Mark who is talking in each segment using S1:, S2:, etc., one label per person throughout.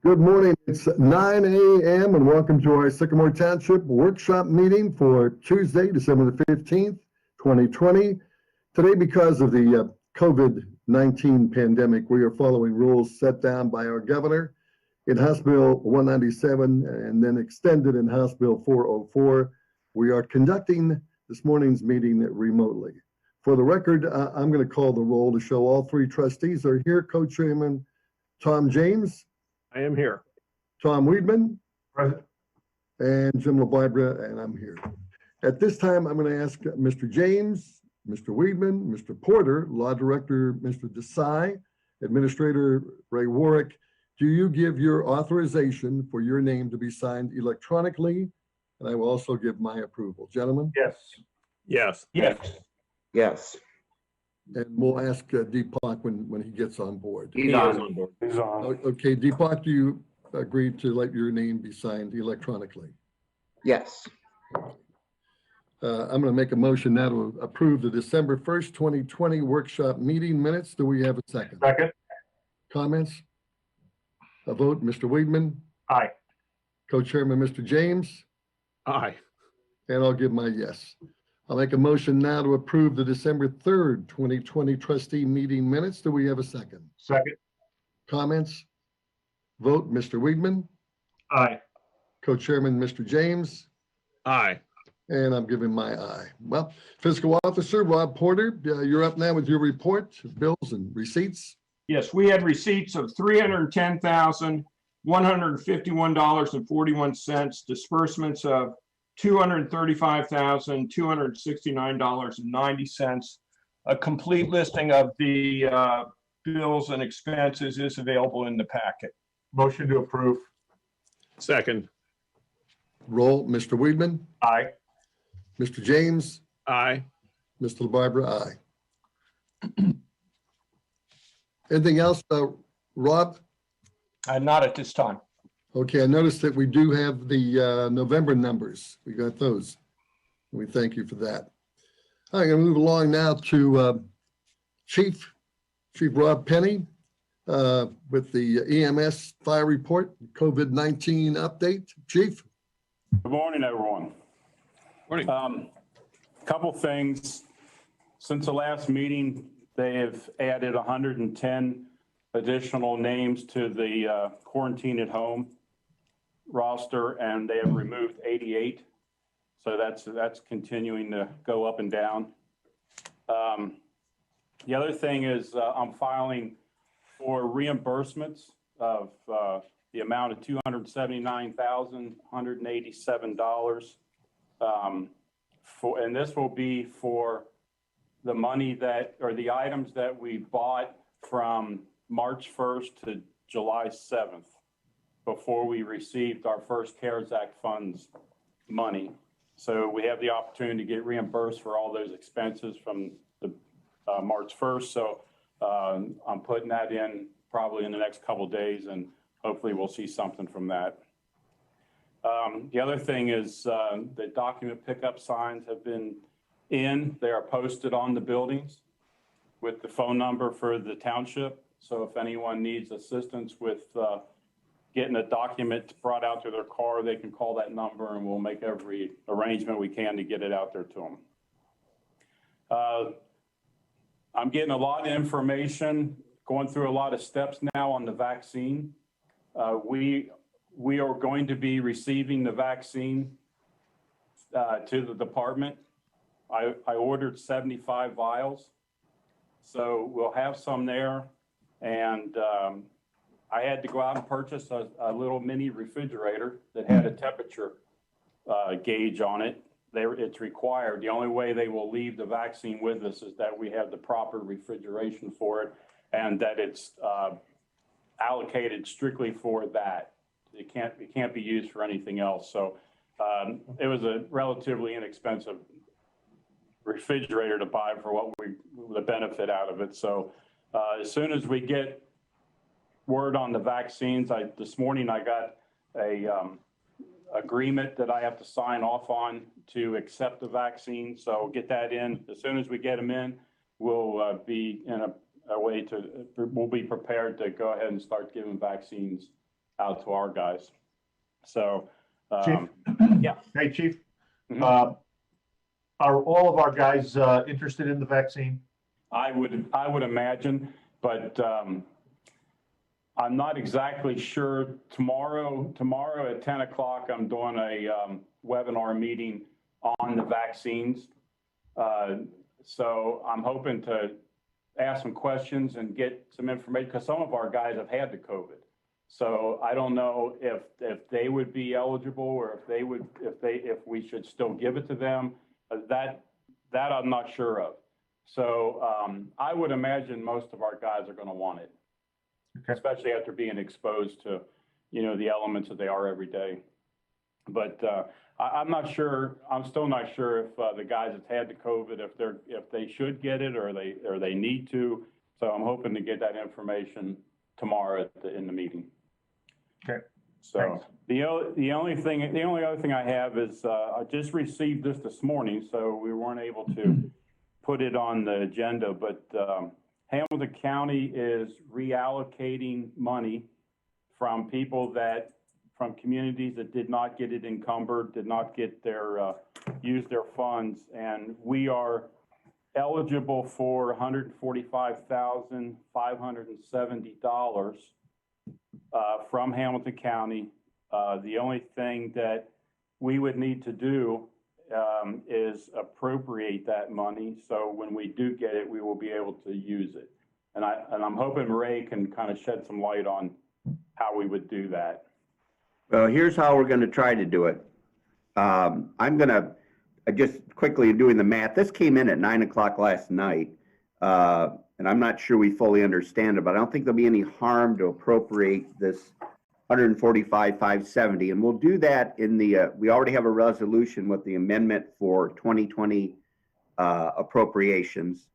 S1: Good morning. It's 9 a.m. and welcome to our Sycamore Township workshop meeting for Tuesday, December the 15th, 2020. Today, because of the COVID-19 pandemic, we are following rules set down by our governor in House Bill 197 and then extended in House Bill 404. We are conducting this morning's meeting remotely. For the record, I'm going to call the roll to show all three trustees are here. Co-chairman Tom James.
S2: I am here.
S1: Tom Weedman.
S2: Present.
S1: And Jim LaBarbera, and I'm here. At this time, I'm going to ask Mr. James, Mr. Weedman, Mr. Porter, Law Director Mr. Desai, Administrator Ray Warwick, do you give your authorization for your name to be signed electronically? And I will also give my approval. Gentlemen?
S2: Yes. Yes. Yes.
S3: Yes.
S1: And we'll ask Deepak when he gets on board.
S3: He's on
S2: board. He's on.
S1: Okay, Deepak, do you agree to let your name be signed electronically?
S3: Yes.
S1: I'm going to make a motion now to approve the December 1st, 2020 workshop meeting minutes. Do we have a second?
S2: Second.
S1: Comments? A vote, Mr. Weedman,
S2: Aye.
S1: Co-chairman Mr. James,
S2: Aye.
S1: and I'll give my yes. I'll make a motion now to approve the December 3rd, 2020 trustee meeting minutes. Do we have a second?
S2: Second.
S1: Comments? Vote, Mr. Weedman,
S2: Aye.
S1: Co-chairman Mr. James,
S2: Aye.
S1: and I'm giving my aye. Well, fiscal officer Rob Porter, you're up now with your report, bills and receipts.
S4: Yes, we had receipts of $310,151.41, disbursements of $235,269.90. A complete listing of the bills and expenses is available in the packet.
S2: Motion to approve. Second.
S1: Roll, Mr. Weedman,
S2: Aye.
S1: Mr. James,
S2: Aye.
S1: Mr. LaBarbera, aye. Anything else, Rob?
S4: Not at this time.
S1: Okay, I noticed that we do have the November numbers. We got those. We thank you for that. I'm going to move along now to Chief Rob Penny with the EMS fire report, COVID-19 update. Chief?
S5: Good morning, everyone.
S2: Morning.
S5: Couple things. Since the last meeting, they have added 110 additional names to the quarantine at home roster, and they have removed 88. So that's continuing to go up and down. The other thing is I'm filing for reimbursements of the amount of $279,187. And this will be for the money that, or the items that we bought from March 1st to July 7th before we received our first CARES Act funds money. So we have the opportunity to get reimbursed for all those expenses from the March 1st. So I'm putting that in probably in the next couple of days, and hopefully we'll see something from that. The other thing is the document pickup signs have been in. They are posted on the buildings with the phone number for the township. So if anyone needs assistance with getting a document brought out to their car, they can call that number and we'll make every arrangement we can to get it out there to them. I'm getting a lot of information, going through a lot of steps now on the vaccine. We are going to be receiving the vaccine to the department. I ordered 75 vials, so we'll have some there. And I had to go out and purchase a little mini refrigerator that had a temperature gauge on it. It's required. The only way they will leave the vaccine with us is that we have the proper refrigeration for it and that it's allocated strictly for that. It can't be used for anything else. So it was a relatively inexpensive refrigerator to buy for the benefit out of it. So as soon as we get word on the vaccines, this morning I got a agreement that I have to sign off on to accept the vaccine. So get that in. As soon as we get them in, we'll be in we'll be prepared to go ahead and start giving vaccines out to our guys. So,
S2: Chief?
S5: yeah.
S2: Hey, Chief.
S5: Mhm.
S2: Are all of our guys interested in the vaccine?
S5: I would imagine, but I'm not exactly sure. Tomorrow at 10 o'clock, I'm doing a webinar meeting on the vaccines. So I'm hoping to ask some questions and get some information, because some of our guys have had the COVID. So I don't know if they would be eligible, or if we should still give it to them. That I'm not sure of. So I would imagine most of our guys are going to want it,
S2: Okay.
S5: especially after being exposed to, the elements that they are every day. But I'm not sure. I'm still not sure if the guys that had the COVID, if they should get it or they need to. So I'm hoping to get that information tomorrow in the meeting.
S2: Okay.
S5: So
S2: Thanks.
S5: the only other thing I have is I just received this morning, so we weren't able to put it on the agenda, but Hamilton County is reallocating money from from communities that did not get it encumbered, did not get use their funds, and we are eligible for $145,570 from Hamilton County. The only thing that we would need to do is appropriate that money. So when we do get it, we will be able to use it. And I'm hoping Ray can kind of shed some light on how we would do that.
S3: Well, here's how we're going to try to do it. I'm going to just quickly doing the math. This came in at 9 o'clock last night, and I'm not sure we fully understand it, but I don't think there'll be any harm to appropriate this 145,570, and we'll do that in the. We already have a resolution with the amendment for 2020 appropriations,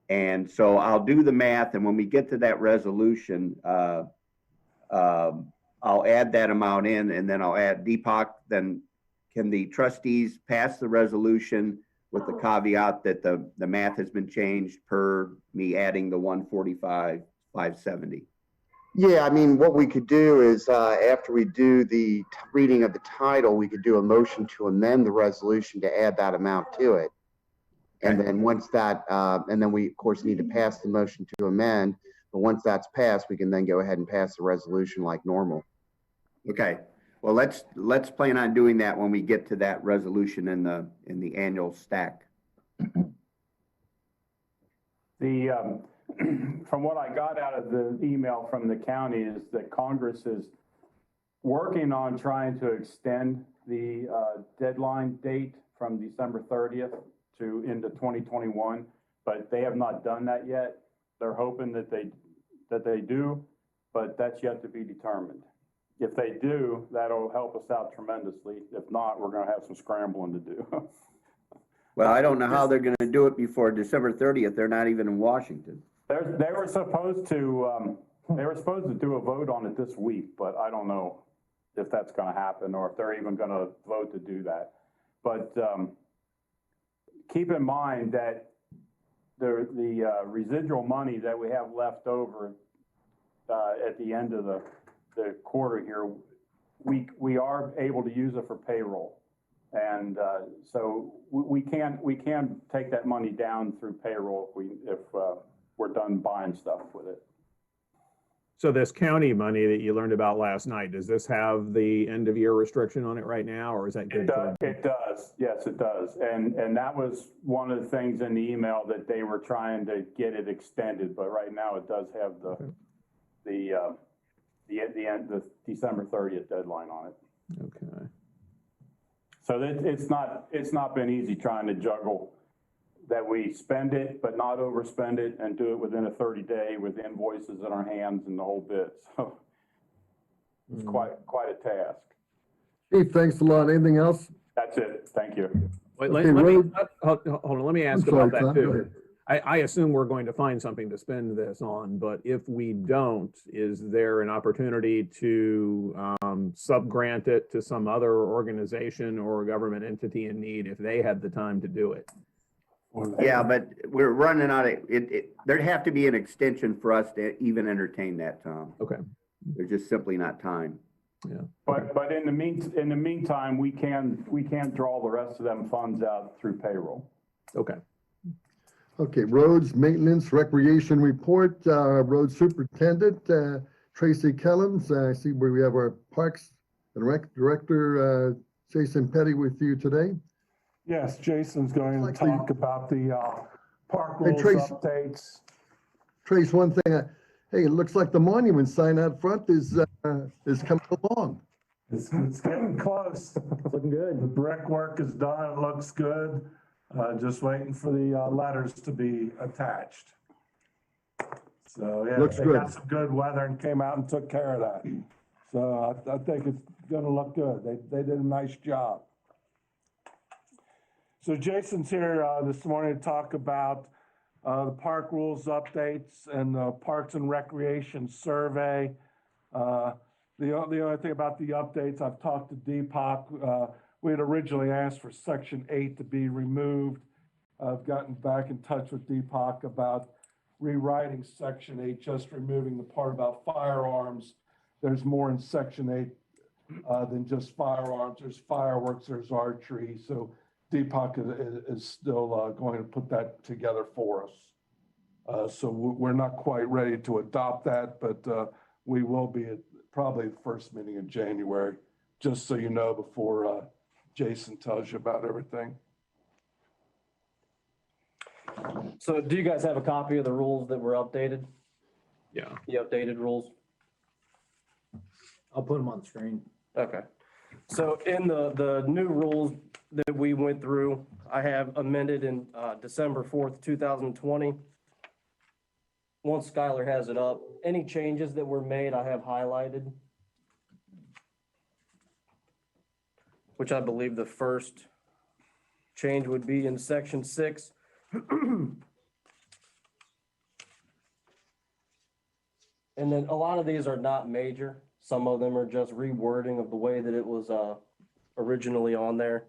S3: and so I'll do the math, and when we get to that resolution, I'll add that amount in, and then I'll add Deepak. Then can the trustees pass the resolution with the caveat that the math has been changed per me adding the 145,570?
S6: Yeah, I mean, what we could do is after we do the reading of the title, we could do a motion to amend the resolution to add that amount to it. And then once that, and then we of course need to pass the motion to amend, but once that's passed, we can then go ahead and pass the resolution like normal.
S3: Okay, well, let's plan on doing that when we get to that resolution in the annual stack.
S5: From what I got out of the email from the county is that Congress is working on trying to extend the deadline date from December 30th to into 2021, but they have not done that yet. They're hoping that they do, but that's yet to be determined. If they do, that'll help us out tremendously. If not, we're going to have some scrambling to do.
S3: Well, I don't know how they're going to do it before December 30th. They're not even in Washington.
S5: They were supposed to do a vote on it this week, but I don't know if that's going to happen or if they're even going to vote to do that. But keep in mind that the residual money that we have left over at the end of the quarter here, we are able to use it for payroll. And so we can take that money down through payroll if we're done buying stuff with it.
S7: So this county money that you learned about last night, does this have the end of year restriction on it right now, or is that good?
S5: It does. Yes, it does. And that was one of the things in the email that they were trying to get it extended, but right now it does have the December 30th deadline on it.
S7: Okay.
S5: So it's not been easy trying to juggle that we spend it, but not overspend it and do it within a 30-day with invoices in our hands and the whole bit. So it's quite a task.
S1: Chief, thanks a lot. Anything else?
S5: That's it. Thank you.
S7: Wait,
S1: Okay,
S7: hold on, let me ask
S1: I'm sorry,
S7: about that
S1: Tom, go
S7: too.
S1: ahead.
S7: I assume we're going to find something to spend this on, but if we don't, is there an opportunity to sub-grant it to some other organization or government entity in need if they had the time to do it?
S3: Yeah, but we're running out of it. There'd have to be an extension for us to even entertain that, Tom.
S7: Okay.
S3: There's just simply not time.
S7: Yeah.
S5: But in the meantime, we can draw the rest of them funds out through payroll.
S7: Okay.
S1: Okay, roads, maintenance, recreation report, road superintendent, Tracy Kellums. I see where we have our Parks and Rec Director, Jason Petty with you today.
S8: Yes, Jason's going to
S1: Likely-
S8: talk about the park
S1: Hey,
S8: rules
S1: Trace.
S8: updates.
S1: Trace, one thing, hey, it looks like the monument sign out front is coming along.
S8: It's getting close.
S9: Looking good.
S8: The brickwork is done, it looks good. Just waiting for the letters to be attached. So, yeah,
S1: Looks
S8: they
S1: good.
S8: got some good weather and came out and took care of that. So I think it's gonna look good. They did a nice job. So Jason's here this morning to talk about the park rules updates and the Parks and Recreation survey. The only thing about the updates, I've talked to Deepak. We had originally asked for Section 8 to be removed. I've gotten back in touch with Deepak about rewriting Section 8, just removing the part about firearms. There's more in Section 8 than just firearms. There's fireworks, there's archery. So Deepak is still going to put that together for us. So we're not quite ready to adopt that, but we will be at probably the first meeting in January, just so you know before Jason tells you about everything.
S9: So do you guys have a copy of the rules that were updated?
S7: Yeah.
S9: The updated rules?
S10: I'll put them on the screen.
S9: Okay. So in the new rules that we went through, I have amended in December 4th, 2020. Once Skylar has it up, any changes that were made, I have highlighted. Which I believe the first change would be in Section 6. And then a lot of these are not major. Some of them are just rewording of the way that it was originally on there.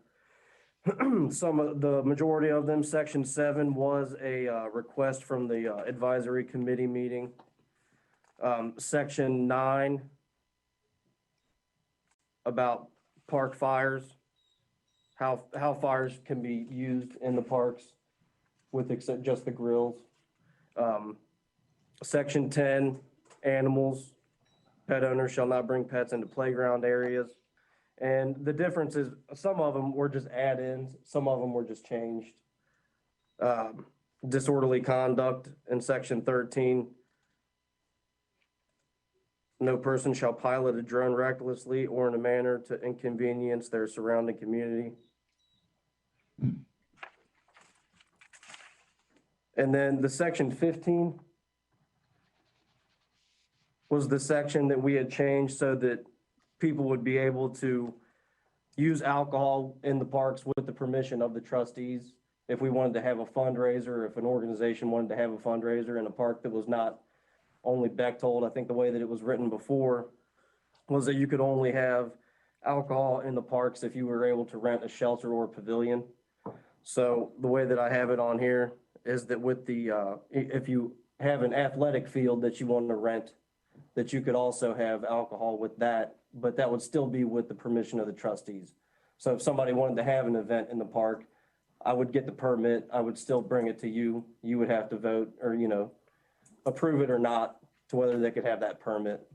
S9: Some of the majority of them, Section 7 was a request from the advisory committee meeting. Section 9 about park fires, how fires can be used in the parks with except just the grills. Section 10, animals, pet owners shall not bring pets into playground areas. And the difference is some of them were just add-ins, some of them were just changed. Disorderly conduct in Section 13. No person shall pilot a drone recklessly or in a manner to inconvenience their surrounding community. And then the Section 15 was the section that we had changed so that people would be able to use alcohol in the parks with the permission of the trustees. If we wanted to have a fundraiser, if an organization wanted to have a fundraiser in a park that was not only Bechtold, I think the way that it was written before was that you could only have alcohol in the parks if you were able to rent a shelter or a pavilion. So the way that I have it on here is that with the, if you have an athletic field that you want to rent, that you could also have alcohol with that, but that would still be with the permission of the trustees. So if somebody wanted to have an event in the park, I would get the permit, I would still bring it to you. You would have to vote or, you know, approve it or not to whether they could have that permit.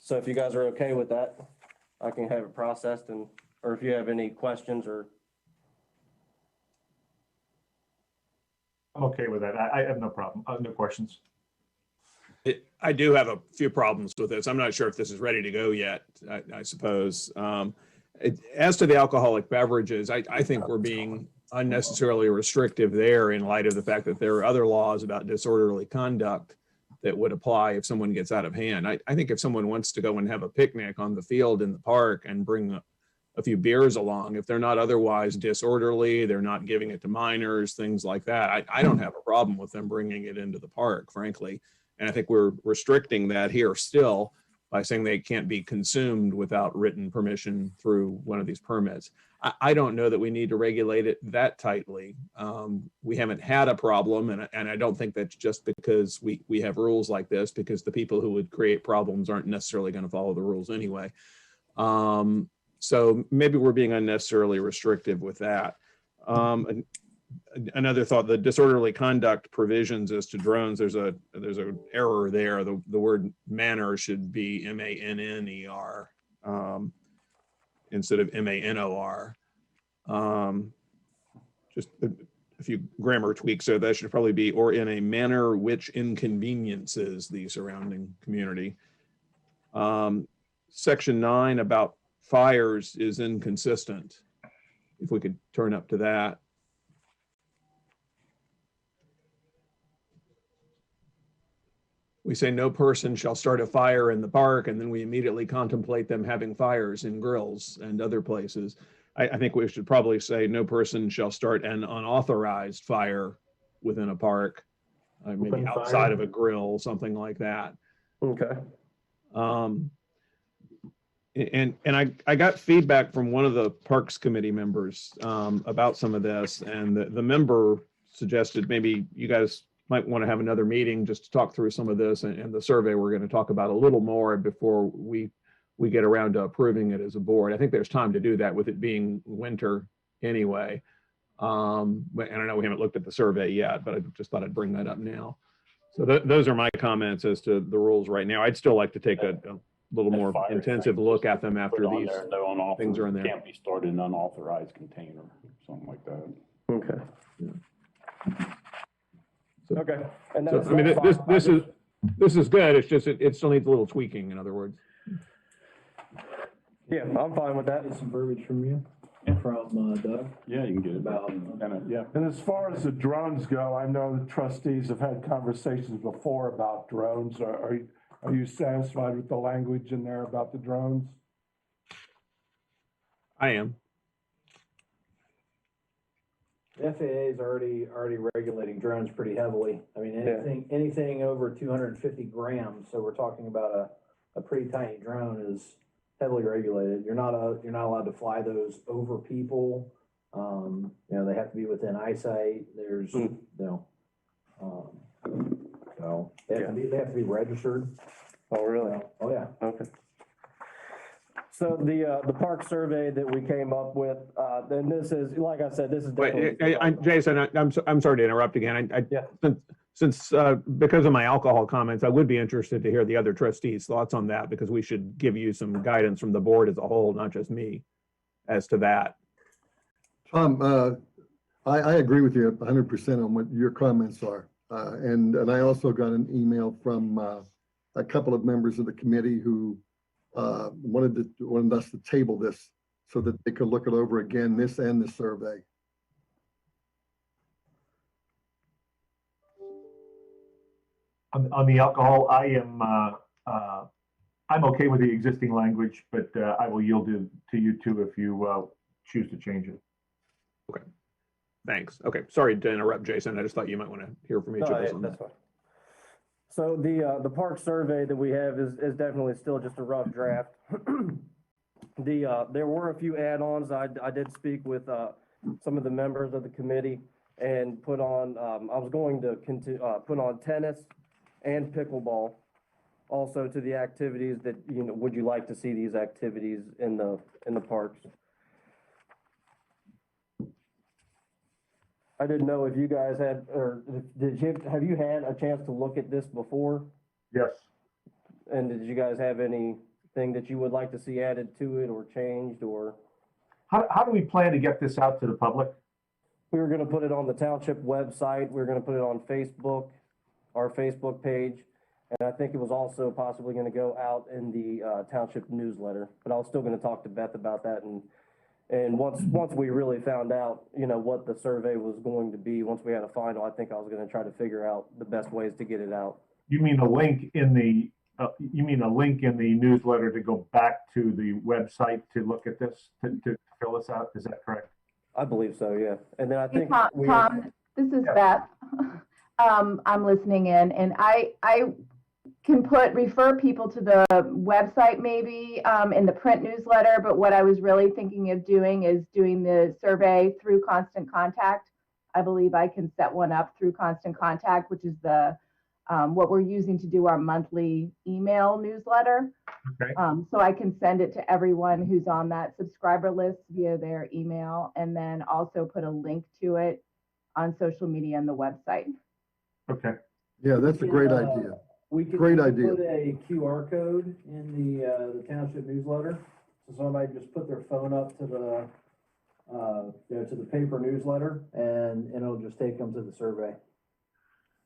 S9: So if you guys are okay with that, I can have it processed and, or if you have any questions or.
S2: I'm okay with that. I have no problem, no questions.
S7: I do have a few problems with this. I'm not sure if this is ready to go yet, I suppose. As to the alcoholic beverages, I think we're being unnecessarily restrictive there in light of the fact that there are other laws about disorderly conduct that would apply if someone gets out of hand. I think if someone wants to go and have a picnic on the field in the park and bring a few beers along, if they're not otherwise disorderly, they're not giving it to minors, things like that, I don't have a problem with them bringing it into the park, frankly. And I think we're restricting that here still. by saying they can't be consumed without written permission through one of these permits. I don't know that we need to regulate it that tightly. We haven't had a problem, and I don't think that's just because we have rules like this, because the people who would create problems aren't necessarily going to follow the rules anyway. So maybe we're being unnecessarily restrictive with that. Another thought, the disorderly conduct provisions as to drones, there's a error there. The word manner should be M-A-N-N-E-R instead of M-A-N-O-R. Just a few grammar tweaks, so that should probably be, or in a manner which inconveniences the surrounding community. Section 9 about fires is inconsistent. If we could turn up to that. We say no person shall start a fire in the park, and then we immediately contemplate them having fires in grills and other places. I think we should probably say no person shall start an unauthorized fire within a park, maybe outside of a grill, something like that.
S9: Okay.
S7: And I got feedback from one of the Parks Committee members about some of this, and the member suggested maybe you guys might want to have another meeting just to talk through some of this and the survey we're going to talk about a little more before we get around to approving it as a board. I think there's time to do that with it being winter anyway. And I know we haven't looked at the survey yet, but I just thought I'd bring that up now. So those are my comments as to the rules right now. I'd still like to take a little more intensive look at them after these things are in there.
S5: Can't be stored in an unauthorized container, something like that.
S9: Okay.
S7: Yeah. So,
S9: Okay. And
S7: so, I mean, this is good. It's just, it still needs a little tweaking, in other words.
S9: Yeah, I'm fine with that.
S10: Some verbiage from you, from Doug.
S5: Yeah, you can get it.
S10: About,
S5: Yeah.
S8: And as far as the drones go, I know the trustees have had conversations before about drones. Are you satisfied with the language in there about the drones?
S7: I am.
S10: The FAA is already regulating drones pretty heavily. I mean, anything over 250 grams. So we're talking about a pretty tiny drone is heavily regulated. You're not allowed to fly those over people. You know, they have to be within eyesight. There's so they have to be registered.
S9: Oh, really?
S10: Oh yeah.
S9: Okay. So the park survey that we came up with, then this is, like I said, this is
S7: Wait,
S9: definitely.
S7: Jason, I'm sorry to interrupt again.
S9: Yeah.
S7: Since because of my alcohol comments, I would be interested to hear the other trustees' thoughts on that, because we should give you some guidance from the board as a whole, not just me, as to that.
S1: Tom, I agree with you 100% on what your comments are. And I also got an email from a couple of members of the committee who wanted us to table this so that they could look it over again, this and the survey.
S2: On the alcohol, I'm okay with the existing language, but I will yield to you two if you choose to change it.
S7: Okay. Thanks. Okay. Sorry to interrupt, Jason. I just thought you might want to hear from each of us on that.
S9: That's fine. So the park survey that we have is definitely still just a rough draft. There were a few add-ons. I did speak with some of the members of the committee and put on, I was going to put on tennis and pickleball also to the activities that, you know, would you like to see these activities in the parks? I didn't know if you guys had, or have you had a chance to look at this before?
S2: Yes.
S9: And did you guys have anything that you would like to see added to it or changed, or?
S2: How do we plan to get this out to the public?
S9: We were gonna put it on the township website. We were gonna put it on Facebook, our Facebook page. And I think it was also possibly gonna go out in the township newsletter, but I was still gonna talk to Beth about that. And once we really found out, you know, what the survey was going to be, once we had a final, I think I was gonna try to figure out the best ways to get it out.
S2: You mean a link in the newsletter to go back to the website to look at this, to fill this out? Is that correct?
S9: I believe so, yeah. And then I think
S11: Tom, this is Beth. I'm listening in, and I can refer people to the website maybe in the print newsletter, but what I was really thinking of doing is doing the survey through Constant Contact. I believe I can set one up through Constant Contact, which is the what we're using to do our monthly email newsletter.
S2: Okay.
S11: So I can send it to everyone who's on that subscriber list via their email, and then also put a link to it on social media and the website.
S2: Okay.
S1: Yeah, that's a great idea.
S10: We could
S1: Great
S10: put
S1: idea.
S10: a QR code in the township newsletter. So somebody just put their phone up to the, to the paper newsletter and it'll just take them to the survey.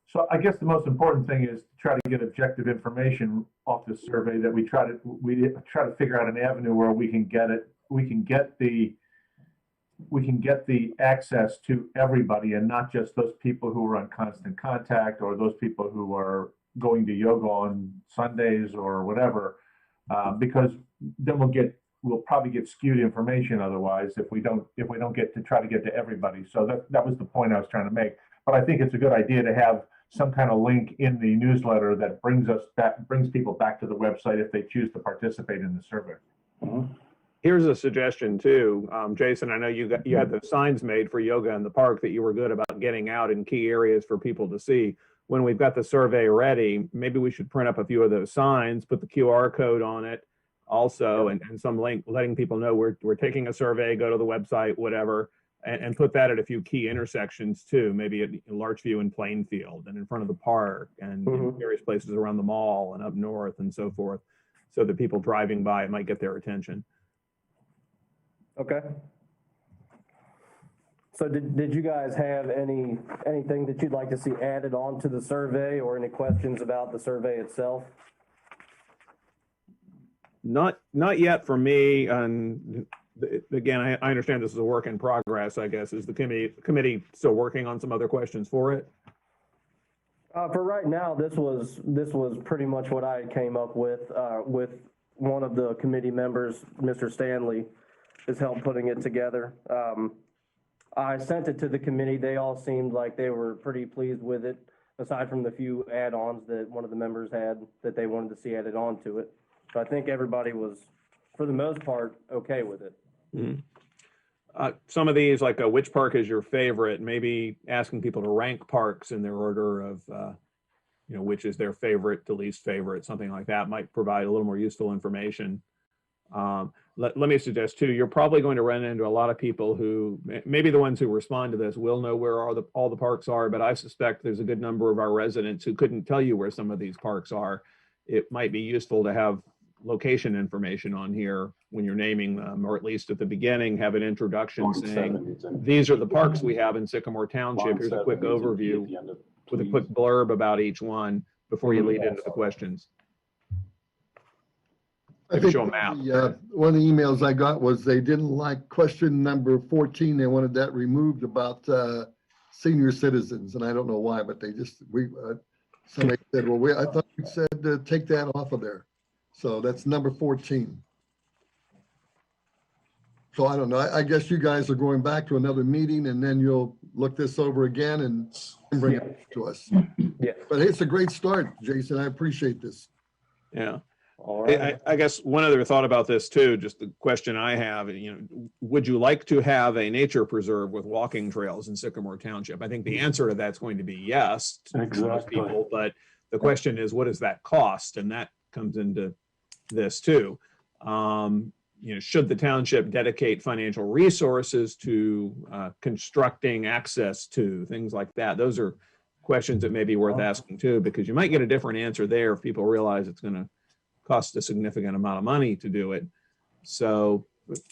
S2: So I guess the most important thing is to try to get objective information off this survey, that we try to figure out an avenue where we can get it, we can get the access to everybody, and not just those people who are on Constant Contact or those people who are going to yoga on Sundays or whatever, because then we'll probably get skewed information otherwise if we don't get to everybody. So that was the point I was trying to make. But I think it's a good idea to have some kind of link in the newsletter that brings people back to the website if they choose to participate in the survey.
S10: Mm-hmm.
S7: Here's a suggestion too. Jason, I know you had the signs made for yoga in the park that you were good about getting out in key areas for people to see. When we've got the survey ready, maybe we should print up a few of those signs, put the QR code on it also, and some link letting people know we're taking a survey, go to the website, whatever, and put that at a few key intersections too, maybe at Larchview and Plainfield and in front of the park and in various places around the mall and up north and so forth, so that people driving by, it might get their attention.
S9: Okay. So did you guys have anything that you'd like to see added on to the survey, or any questions about the survey itself?
S7: Not yet for me. And again, I understand this is a work in progress, I guess. Is the committee still working on some other questions for it?
S9: For right now, this was pretty much what I came up with one of the committee members, Mr. Stanley, has helped putting it together. I sent it to the committee. They all seemed like they were pretty pleased with it, aside from the few add-ons that one of the members had that they wanted to see added on to it. So I think everybody was, for the most part, okay with it.
S7: Mm-hmm. Some of these, like which park is your favorite, maybe asking people to rank parks in their order of, which is their favorite to least favorite, something like that might provide a little more useful information. Let me suggest too, you're probably going to run into a lot of people who, maybe the ones who respond to this will know where all the parks are, but I suspect there's a good number of our residents who couldn't tell you where some of these parks are. It might be useful to have location information on here when you're naming them, or at least at the beginning, have an introduction saying, these are the parks we have in Sycamore Township. Here's a quick overview with a quick blurb about each one before you lead into the questions.
S1: I think one of the emails I got was they didn't like question number 14. They wanted that removed about senior citizens, and I don't know why, but somebody said, well, I thought you said to take that off of there. So that's number 14. So I don't know. I guess you guys are going back to another meeting, and then you'll look this over again and bring it to us.
S9: Yeah.
S1: But it's a great start, Jason. I appreciate this.
S7: Yeah.
S9: All right.
S7: I guess one other thought about this too, just the question I have, would you like to have a nature preserve with walking trails in Sycamore Township? I think the answer to that's going to be yes to most people, but the question is, what does that cost? And that comes into this too. Should the township dedicate financial resources to constructing access to things like that? Those are questions that may be worth asking too, because you might get a different answer there if people realize it's going to cost a significant amount of money to do it. So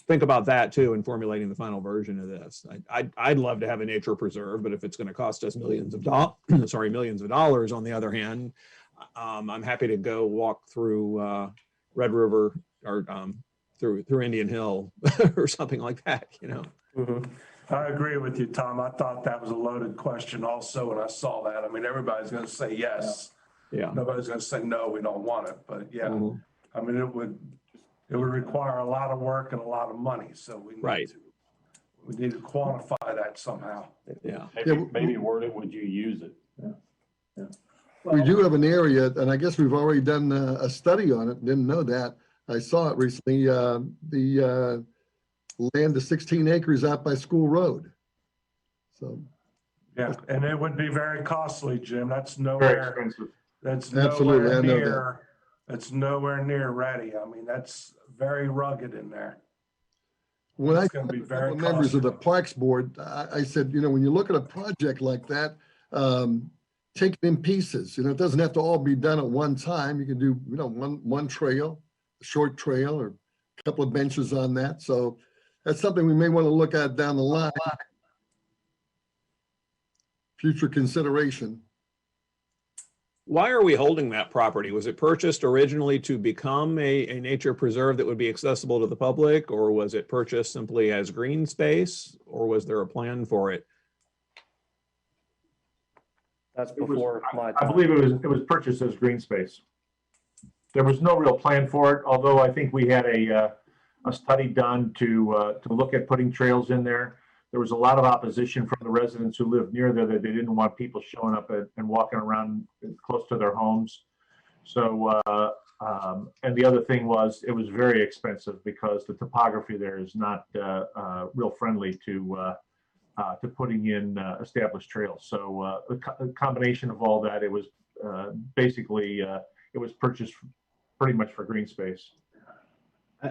S7: think about that too in formulating the final version of this. I'd love to have a nature preserve, but if it's going to cost us millions of dollars, on the other hand, I'm happy to go walk through Red River or through Indian Hill or something like that,
S8: Mm-hmm. I agree with you, Tom. I thought that was a loaded question also when I saw that. I mean, everybody's going to say yes.
S7: Yeah.
S8: Nobody's going to say no, we don't want it. But yeah,
S7: Mm-hmm.
S8: I mean, it would require a lot of work and a lot of money. So we need to quantify that somehow.
S7: Yeah.
S5: Maybe word it, would you use it?
S10: Yeah.
S1: We do have an area, and I guess we've already done a study on it. Didn't know that. I saw it recently. The land is 16 acres out by School Road. So.
S8: Yeah, and it would be very costly, Jim. That's
S2: Very
S8: nowhere,
S2: expensive.
S8: that's
S1: Absolutely,
S8: nowhere
S1: I know that.
S8: near, that's nowhere near ready. I mean, that's very rugged in there.
S1: When I
S8: It's gonna
S1: talked
S8: be
S1: to a
S8: very
S1: couple of members of the
S8: costly.
S1: Parks Board, I said, when you look at a project like that, take it in pieces. It doesn't have to all be done at one time. You can do, one trail, a short trail, or a couple of benches on that. So that's something we may want to look at down the line. Future consideration.
S7: Why are we holding that property? Was it purchased originally to become a nature preserve that would be accessible to the public, or was it purchased simply as green space, or was there a plan for it?
S9: That's before my
S2: I
S9: time.
S2: believe it was purchased as green space. There was no real plan for it, although I think we had a study done to look at putting trails in there. There was a lot of opposition from the residents who lived near there that they didn't want people showing up and walking around close to their homes. So, and the other thing was it was very expensive because the topography there is not real friendly to putting in established trails. So a combination of all that, it was basically, it was purchased pretty much for green space.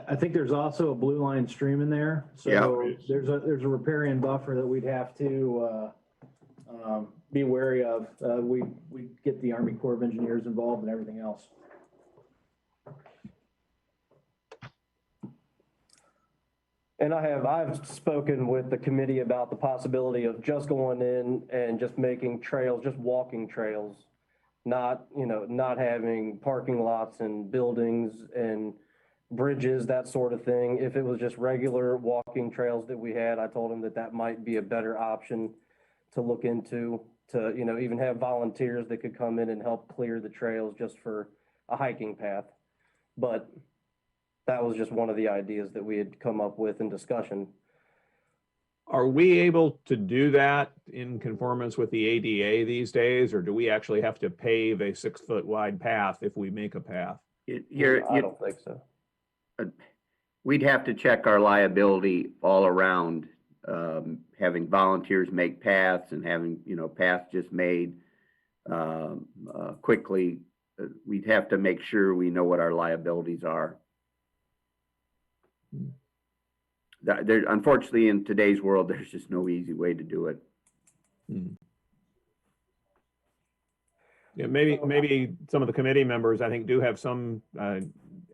S10: I think there's also a blue line stream in there. So
S3: Yeah.
S10: there's a riparian buffer that we'd have to be wary of. We get the Army Corps of Engineers involved and everything else.
S9: And I've spoken with the committee about the possibility of just going in and just making trails, just walking trails, not having parking lots and buildings and bridges, that sort of thing. If it was just regular walking trails that we had, I told him that might be a better option to look into, to, even have volunteers that could come in and help clear the trails just for a hiking path. But that was just one of the ideas that we had come up with in discussion.
S7: Are we able to do that in conformance with the ADA these days, or do we actually have to pave a 6-foot wide path if we make a path?
S9: I don't think so.
S3: We'd have to check our liability all around, having volunteers make paths and having, paths just made quickly. We'd have to make sure we know what our liabilities are. Unfortunately, in today's world, there's just no easy way to do it.
S7: Yeah, maybe some of the committee members, I think, do have some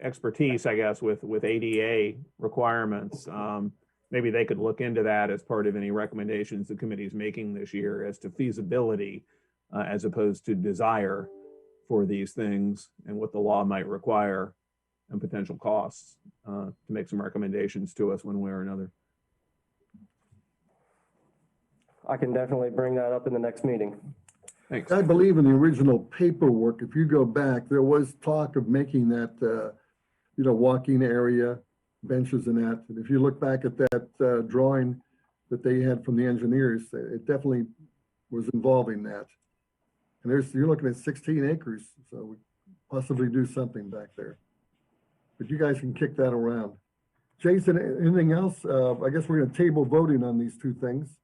S7: expertise, I guess, with ADA requirements. Maybe they could look into that as part of any recommendations the committee is making this year as to feasibility as opposed to desire for these things and what the law might require and potential costs to make some recommendations to us one way or another.
S9: I can definitely bring that up in the next meeting.
S7: Thanks.
S1: I believe in the original paperwork, if you go back, there was talk of making that, walking area, benches and that. And if you look back at that drawing that they had from the engineers, it definitely was involving that. And you're looking at 16 acres, so we possibly do something back there. But you guys can kick that around. Jason, anything else? I guess we're going to table voting on these two things.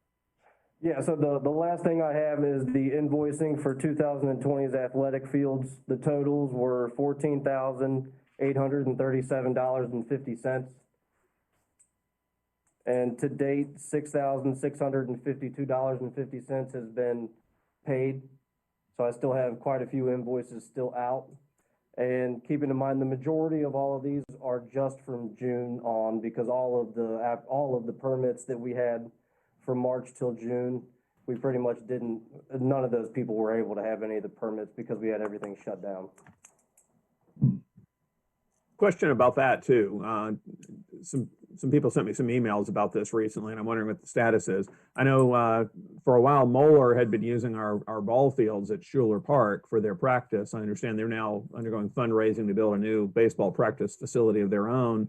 S9: Yeah, so the last thing I have is the invoicing for 2020's athletic fields. The totals were $14,837.50. And to date, $6,652.50 has been paid. So I still have quite a few invoices still out. And keeping in mind, the majority of all of these are just from June on, because all of the permits that we had from March till June, we pretty much none of those people were able to have any of the permits because we had everything shut down.
S7: Question about that too. Some people sent me some emails about this recently, and I'm wondering what the status is. I know for a while Moeller had been using our ball fields at Schuler Park for their practice. I understand they're now undergoing fundraising to build a new baseball practice facility of their own,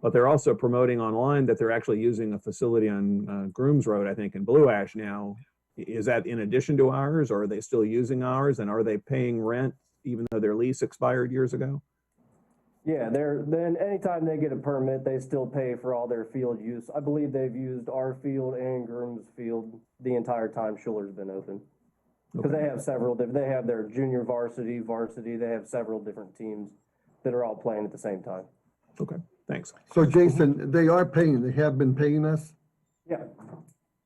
S7: but they're also promoting online that they're actually using a facility on Grooms Road, I think, in Blue Ash now Is that in addition to ours, or are they still using ours, and are they paying rent even though their lease expired years ago?
S9: Yeah, then anytime they get a permit, they still pay for all their field use. I believe they've used our field and Groom's field the entire time Schuller's been open. Because they have several different, they have their junior varsity, they have several different teams that are all playing at the same time.
S7: Okay, thanks.
S1: So Jason, they are paying, they have been paying us?
S9: Yeah,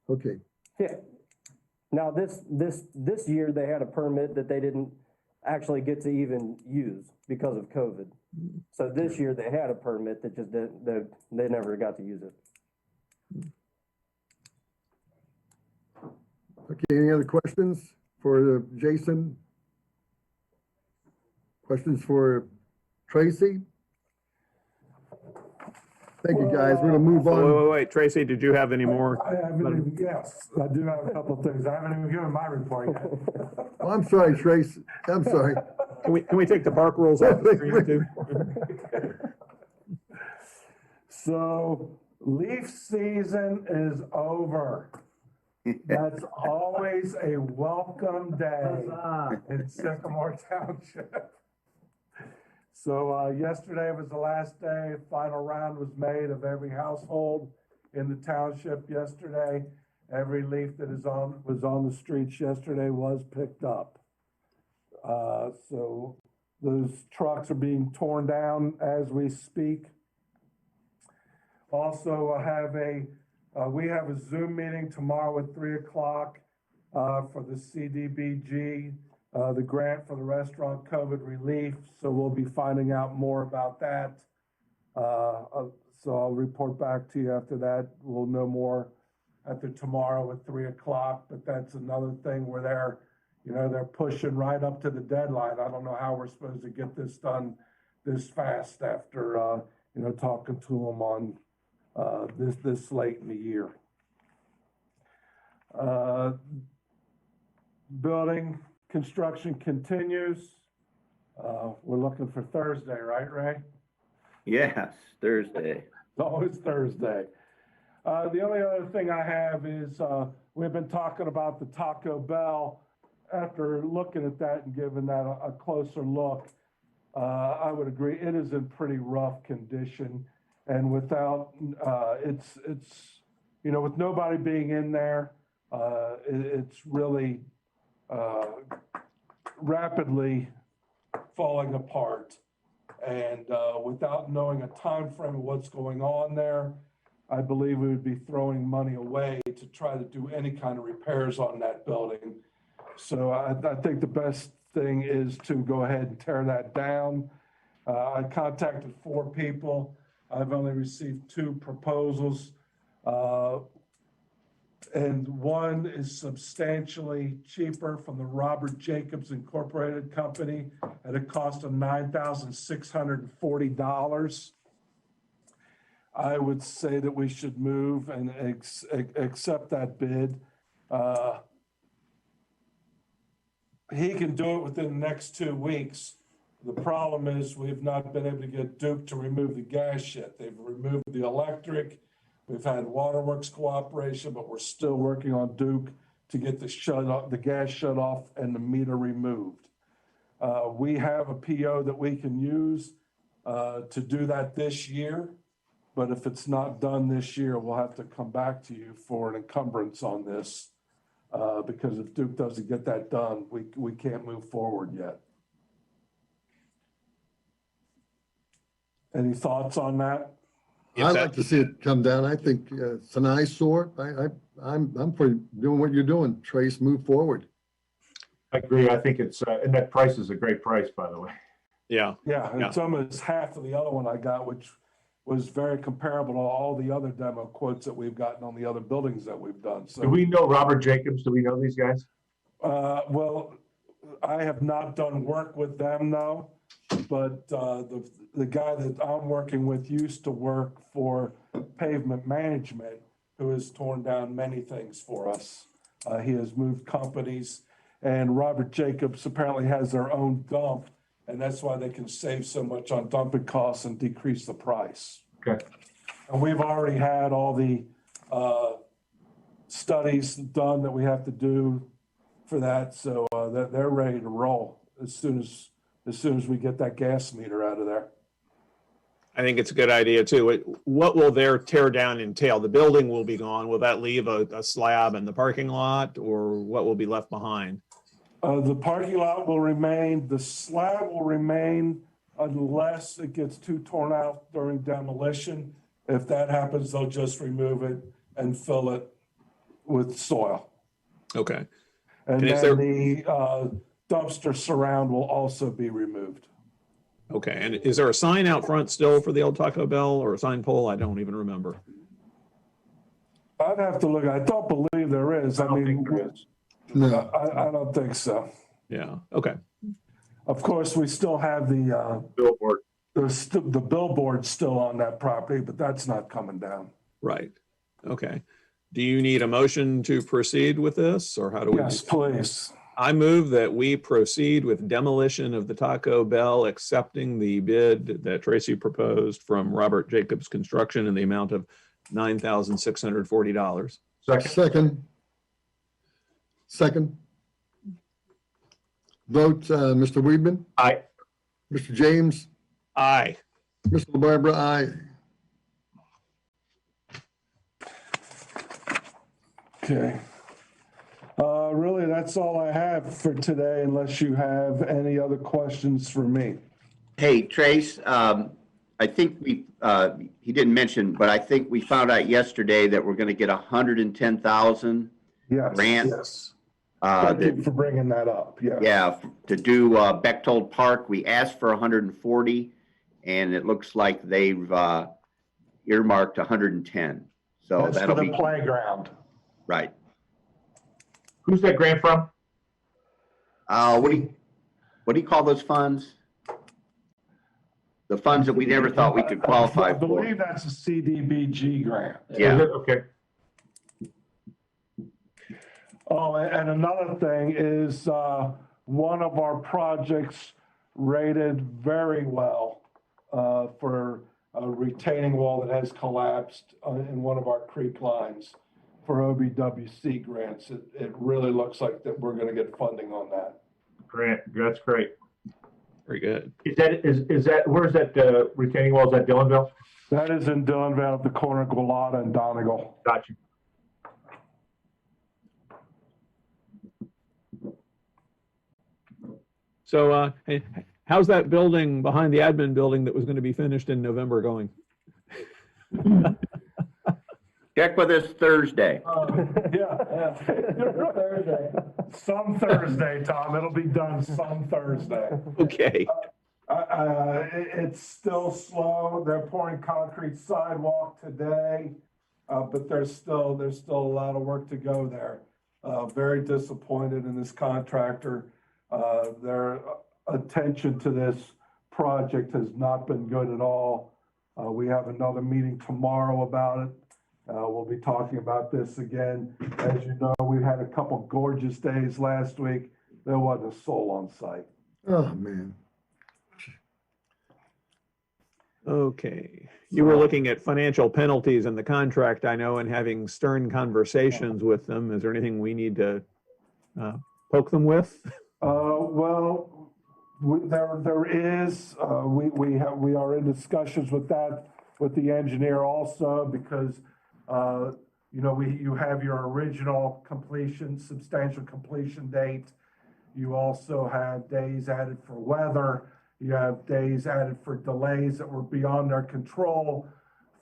S1: Okay,
S9: yeah. Now, this year, they had a permit that they didn't actually get to even use because of COVID. So this year, they had a permit that just didn't, they never got to use it.
S1: okay, any other questions for Jason? Questions for Tracy? Thank you, guys. We're gonna move
S7: Wait,
S1: on.
S7: wait, Tracy, did you have any more?
S8: Yes, I do have a couple of things. I haven't even given my report yet.
S1: Oh, I'm sorry, Tracy. I'm sorry.
S7: Can we take the park rules off the screen too?
S8: So leaf season is over. That's always a welcome day in Sycamore Township. So yesterday was the last day. Final round was made of every household in the township yesterday. Every leaf that was on the streets yesterday was picked up. So those trucks are being torn down as we speak. Also, we have a Zoom meeting tomorrow at 3 o'clock for the CDBG, the grant for the restaurant COVID relief. So we'll be finding out more about that. So I'll report back to you after that. We'll know more after tomorrow at 3 o'clock. But that's another thing where they're pushing right up to the deadline. I don't know how we're supposed to get this done this fast after talking to them on this late in the year. Building construction continues. We're looking for Thursday, right, Ray?
S3: Yes, Thursday.
S8: It's always Thursday. The only other thing I have is we've been talking about the Taco Bell. After looking at that and giving that a closer look, I would agree it is in pretty rough condition. And without, it's with nobody being in there, it's really rapidly falling apart. And without knowing a time frame of what's going on there, I believe we would be throwing money away to try to do any kind of repairs on that building. So I think the best thing is to go ahead and tear that down. I contacted 4 people. I've only received 2 proposals. And one is substantially cheaper from the Robert Jacobs Incorporated Company at a cost of $9,640. I would say that we should move and accept that bid. He can do it within the next 2 weeks. The problem is we've not been able to get Duke to remove the gas yet. They've removed the electric. We've had Waterworks cooperation, but we're still working on Duke to get the gas shut off and the meter removed. We have a PO that we can use to do that this year. But if it's not done this year, we'll have to come back to you for an encumbrance on this. Because if Duke doesn't get that done, we can't move forward yet. Any thoughts on that?
S1: I'd like to see it come down. I think it's an eyesore. I'm for doing what you're doing. Trace, move forward.
S2: I agree. I think it's, and that price is a great price, by the way.
S7: Yeah.
S8: Yeah, it's almost half of the other one I got, which was very comparable to all the other demo quotes that we've gotten on the other buildings that we've done. So,
S2: Do we know Robert Jacobs? Do we know these guys?
S8: well, I have not done work with them though, but the guy that I'm working with used to work for Pavement Management, who has torn down many things for us. He has moved companies, and Robert Jacobs apparently has their own dump, and that's why they can save so much on dumping costs and decrease the price.
S2: Okay.
S8: And we've already had all the studies done that we have to do for that, so, they're ready to roll as soon as we get that gas meter out of there.
S7: I think it's a good idea too. What will their tear down entail? The building will be gone. Will that leave a slab in the parking lot, or what will be left behind?
S8: The parking lot will remain, the slab will remain unless it gets too torn out during demolition. If that happens, they'll just remove it and fill it with soil.
S7: Okay.
S8: And
S7: And is
S8: then
S7: there-
S8: the dumpster surround will also be removed.
S7: Okay. And is there a sign out front still for the old Taco Bell, or a sign pole? I don't even remember.
S8: I'd have to look, I don't believe there is. I
S2: don't
S8: mean,
S2: think there is.
S1: No.
S8: I don't think so.
S7: Yeah. Okay.
S8: Of course, we still have the
S2: Billboard.
S8: the billboard still on that property, but that's not coming down.
S7: Right. Okay. Do you need a motion to proceed with this, or how do we?
S8: Yes, please.
S7: I move that we proceed with demolition of the Taco Bell, accepting the bid that Tracy proposed from Robert Jacobs Construction in the amount of $9,640.
S2: Second.
S1: Second. Vote, Mr. Weedman,
S2: Aye.
S1: Mr. James,
S7: Aye.
S1: Mr. LaBarbera, aye.
S8: Okay. Really, that's all I have for today, unless you have any other questions for me.
S3: Hey, Trace, I think he didn't mention, but I think we found out yesterday that we're going to get 110,000
S8: Yes.
S3: grant.
S8: Yes. Thank
S3: that-
S8: you for bringing that up. Yeah.
S3: Yeah, to do Bechtold Park. We asked for 140, and it looks like they've earmarked 110. So
S8: That's for
S3: that'll
S8: the
S3: be
S8: playground.
S3: right.
S2: Who's that grant from?
S3: What do you call those funds? The funds that we never thought we could qualify
S8: I
S3: for.
S8: believe that's a CDBG grant.
S3: Yeah.
S2: Is it? Okay.
S8: Oh, and another thing is, one of our projects rated very well, for a retaining wall that has collapsed, in one of our creek lines for OBWC grants. It really looks like that we're gonna get funding on that.
S2: Grant, that's great.
S7: Very good.
S2: Is that, where's that retaining wall? Is that Dillonville?
S8: That is in Dillonville at the corner of Gualata and Donegal.
S2: Got you.
S7: So, hey, how's that building behind the admin building that was going to be finished in November going?
S3: Check with us Thursday.
S8: Yeah.
S10: Thursday.
S8: Some Thursday, Tom. It'll be done some Thursday.
S7: Okay.
S8: It's still slow. They're pouring concrete sidewalk today, but there's still a lot of work to go there. Very disappointed in this contractor. Their attention to this project has not been good at all. We have another meeting tomorrow about it. We'll be talking about this again. As you know, we had a couple gorgeous days last week. There wasn't a soul on site.
S1: Oh, man.
S7: Okay. You were looking at financial penalties in the contract, I know, and having stern conversations with them. Is there anything we need to poke them with?
S8: Well, there is, we are in discussions with that, with the engineer also, because, you have your original completion, substantial completion date. You also have days added for weather. You have days added for delays that were beyond their control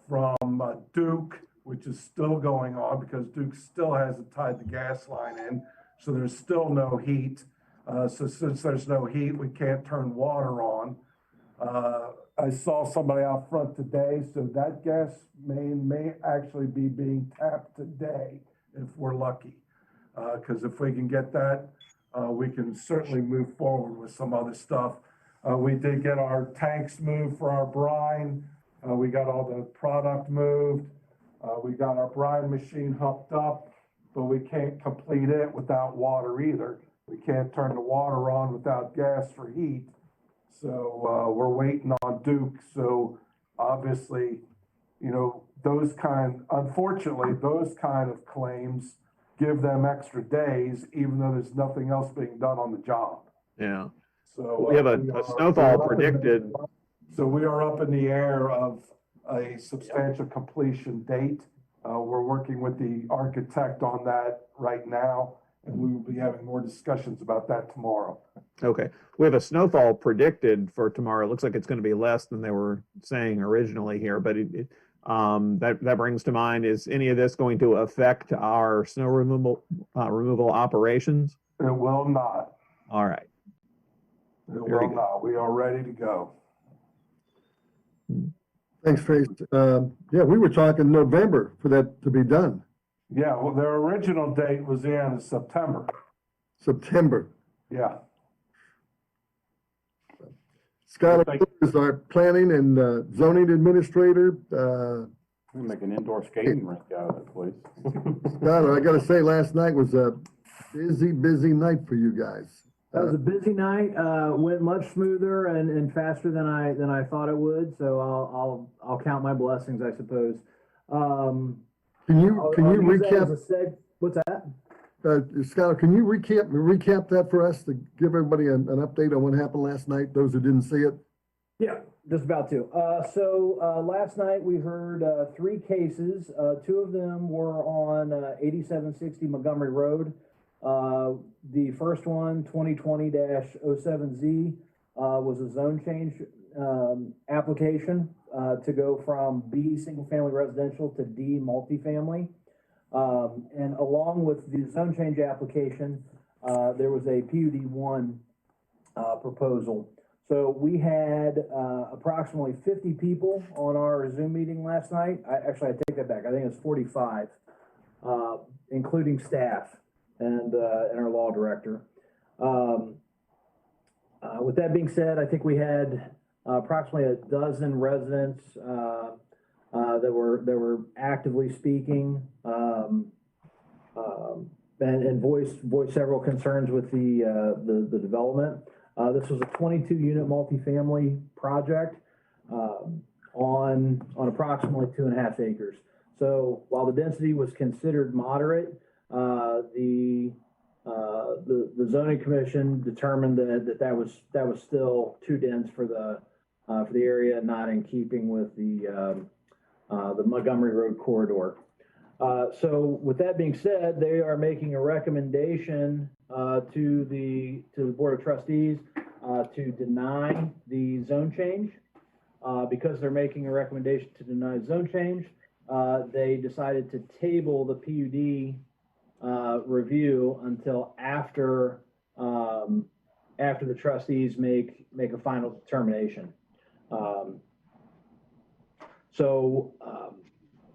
S8: from Duke, which is still going on because Duke still hasn't tied the gas line in. So there's still no heat. So since there's no heat, we can't turn water on. I saw somebody out front today, so that gas main may actually be being tapped today if we're lucky. Because if we can get that, we can certainly move forward with some other stuff. We did get our tanks moved for our brine. We got all the product moved. We got our brine machine hooked up, but we can't complete it without water either. We can't turn the water on without gas for heat. So we're waiting on Duke. So obviously, unfortunately, those kind of claims give them extra days, even though there's nothing else being done on the job.
S7: Yeah.
S8: So
S7: We have
S8: we
S7: a
S8: are-
S7: snowfall
S8: we're up in the-
S7: predicted.
S8: So we are up in the air of a substantial completion date. We're working with the architect on that right now, and we will be having more discussions about that tomorrow.
S7: Okay. We have a snowfall predicted for tomorrow. It looks like it's going to be less than they were saying originally here, but that brings to mind, is any of this going to affect our snow removal operations?
S8: It will not.
S7: All right.
S8: It
S7: Very
S8: will
S7: good.
S8: not. We are ready to go.
S1: Thanks, Trace. Yeah, we were talking November for that to be done.
S8: Yeah, well, their original date was the end of September.
S1: September.
S8: Yeah.
S1: Scott is our planning and zoning administrator.
S5: We make an indoor skating rink out of that place.
S1: Scott, I gotta say, last night was a busy night for you guys.
S10: That was a busy night, went much smoother and faster than I thought it would, so I'll count my blessings, I suppose.
S1: Can you
S10: I'll use that as
S1: recap,
S10: a what's that?
S1: Scott, can you recap that for us to give everybody an update on what happened last night, those who didn't see it?
S10: Yeah, just about to. Last night we heard 3 cases. 2 of them were on 8760 Montgomery Road. The first one, 2020-07Z, was a zone change application to go from B, single-family residential, to D, multifamily. And along with the zone change application, there was a PUD1 proposal. So we had approximately 50 people on our Zoom meeting last night. I take that back. I think it was 45, including staff and our law director. With that being said, I think we had approximately a dozen residents that were actively speaking and voiced several concerns with the development. This was a 22-unit multifamily project on approximately 2.5 acres. So while the density was considered moderate, the zoning commission determined that was still too dense for the area, not in keeping with the Montgomery Road corridor. So with that being said, they are making a recommendation to the Board of Trustees to deny the zone change. Because they're making a recommendation to deny zone change, they decided to table the PUD review until after the trustees make a final determination.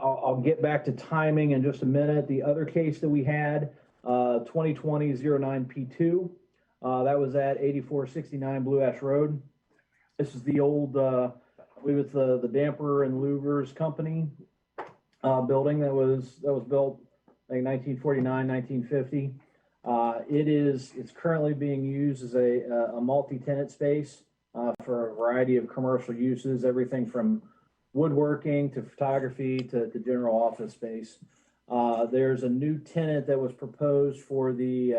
S10: I'll get back to timing in just a minute. The other case that we had, 2020-09P2, that was at 8469 Blue Ash Road. This is the old, I believe it's the Damper and Louvers Company building that was built, I think 1949, 1950. It's currently being used as a multi-tenant space for a variety of commercial uses, everything from woodworking to photography to general office space. There's a new tenant that was proposed for the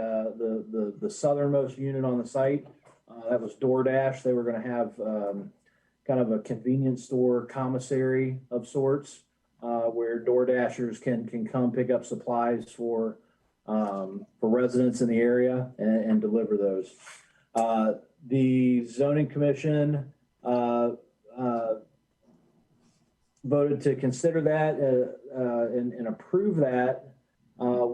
S10: southernmost unit on the site. That was DoorDash. They were going to have kind of a convenience store commissary of sorts, where DoorDashers can come pick up supplies for residents in the area and deliver those. The zoning commission voted to consider that and approve that or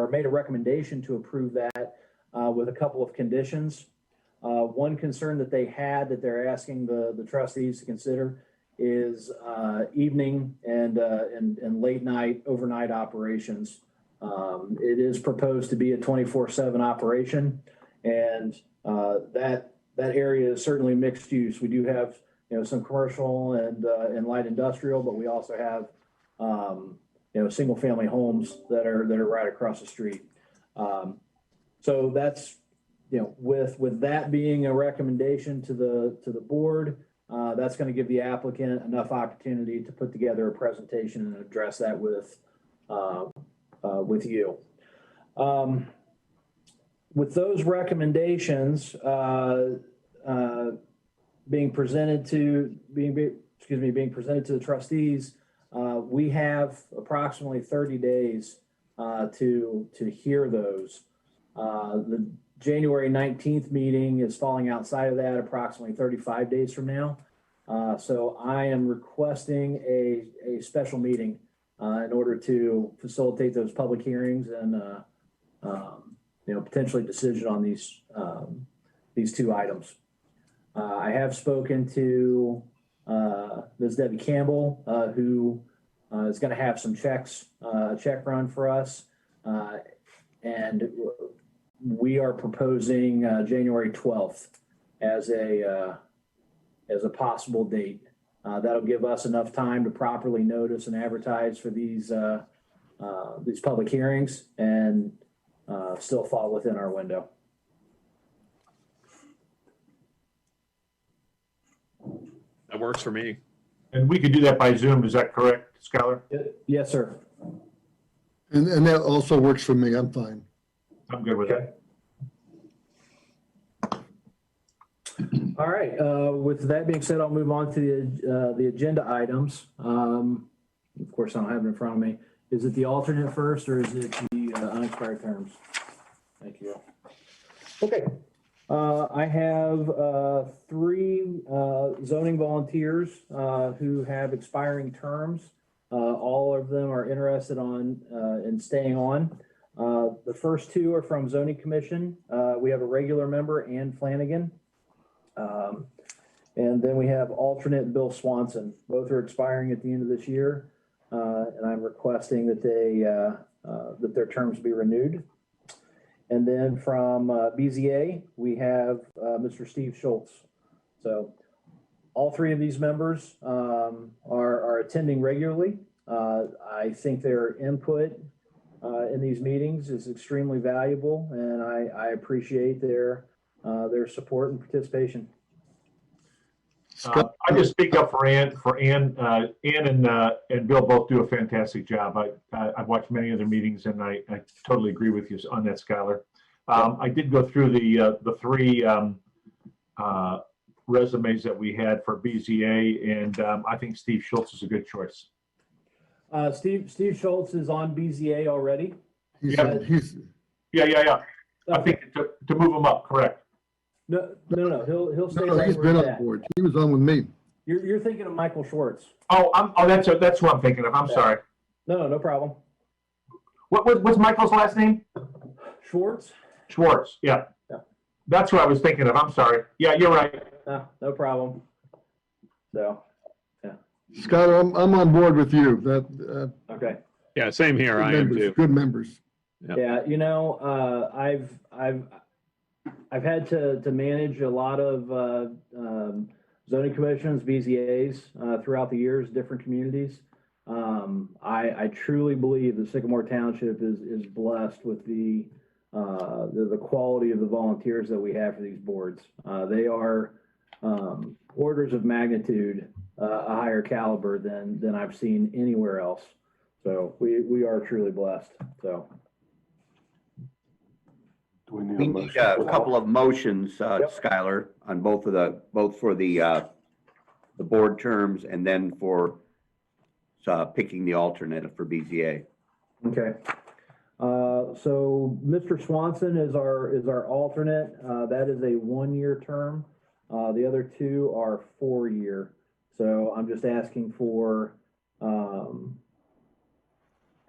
S10: made a recommendation to approve that with a couple of conditions. One concern that they had that they're asking the trustees to consider is evening and late night, overnight operations. It is proposed to be a 24/7 operation, and that area is certainly mixed use. We do have some commercial and light industrial, but we also have single family homes that are right across the street. So that's with that being a recommendation to the board, that's going to give the applicant enough opportunity to put together a presentation and address that with with you. With those recommendations being presented to the trustees, we have approximately 30 days to hear those. The January 19th meeting is falling outside of that, approximately 35 days from now. So I am requesting a special meeting in order to facilitate those public hearings and potentially decision on these two items. I have spoken to Ms. Debbie Campbell, who is going to have some checks, a check run for us, and we are proposing January 12th as a possible date. That'll give us enough time to properly notice and advertise for these public hearings and still fall within our window.
S7: That works for me.
S2: And we could do that by Zoom, is that correct, Skylar?
S10: Yes, sir.
S1: And that also works for me. I'm fine.
S2: I'm good with that.
S10: All right. With that being said, I'll move on to the agenda items. Of course, I don't have it in front of me. Is it the alternate first, or is it the unexpired terms? Thank you. Okay. I have 3 zoning volunteers who have expiring terms. All of them are interested in staying on. The first 2 are from Zoning Commission. We have a regular member, Ann Flanagan. And then we have alternate Bill Swanson. Both are expiring at the end of this year. And I'm requesting that that their terms be renewed. And then from BZA, we have Mr. Steve Schultz. So all 3 of these members are attending regularly. I think their input in these meetings is extremely valuable, and I appreciate their support and participation.
S2: I just speak up for Ann. Ann and Bill both do a fantastic job. I've watched many of their meetings, and I totally agree with you on that, Skylar. I did go through the 3 resumes that we had for BZA, and I think Steve Schultz is a good choice.
S10: Steve Schultz is on BZA already.
S2: Yeah. I think to move him up, correct?
S10: No. He'll stay.
S1: No, he's been on board. He was on with me.
S10: You're thinking of Michael Schwartz.
S2: That's what I'm thinking of. I'm sorry.
S10: No problem.
S2: What's Michael's last name?
S10: Schwartz.
S2: Yeah. That's what I was thinking of. I'm sorry. Yeah, you're right.
S10: No problem. So, yeah.
S1: Scott, I'm on board with you.
S10: Okay.
S7: Yeah, same here. I am too.
S1: Good members.
S7: Yep.
S10: Yeah, I've had to manage a lot of zoning commissions, BZAs throughout the years, different communities. I truly believe that Sycamore Township is blessed with the quality of the volunteers that we have for these boards. They are orders of magnitude a higher caliber than I've seen anywhere else. So we are truly blessed. So.
S3: We need a couple of motions, Skylar, on both for the board terms and then for picking the alternate for BZA.
S10: Okay. So Mr. Swanson is our alternate. That is a 1-year term. The other 2 are 4-year. So I'm just asking for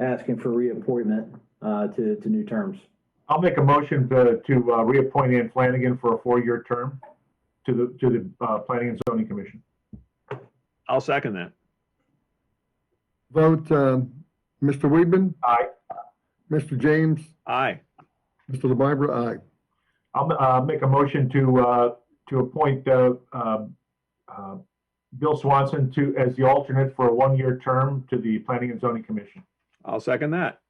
S10: reappointment to new terms.
S2: I'll make a motion to reappoint Ann Flanagan for a 4-year term to the Planning and Zoning Commission.
S7: I'll second that.
S1: Vote, Mr. Weedman?
S2: Aye.
S1: Mr. James?
S7: Aye.
S1: Mr. LaBarbera? Aye.
S2: I'll make a motion to appoint Bill Swanson as the alternate for a 1-year term to the Planning and Zoning Commission.
S7: I'll second that.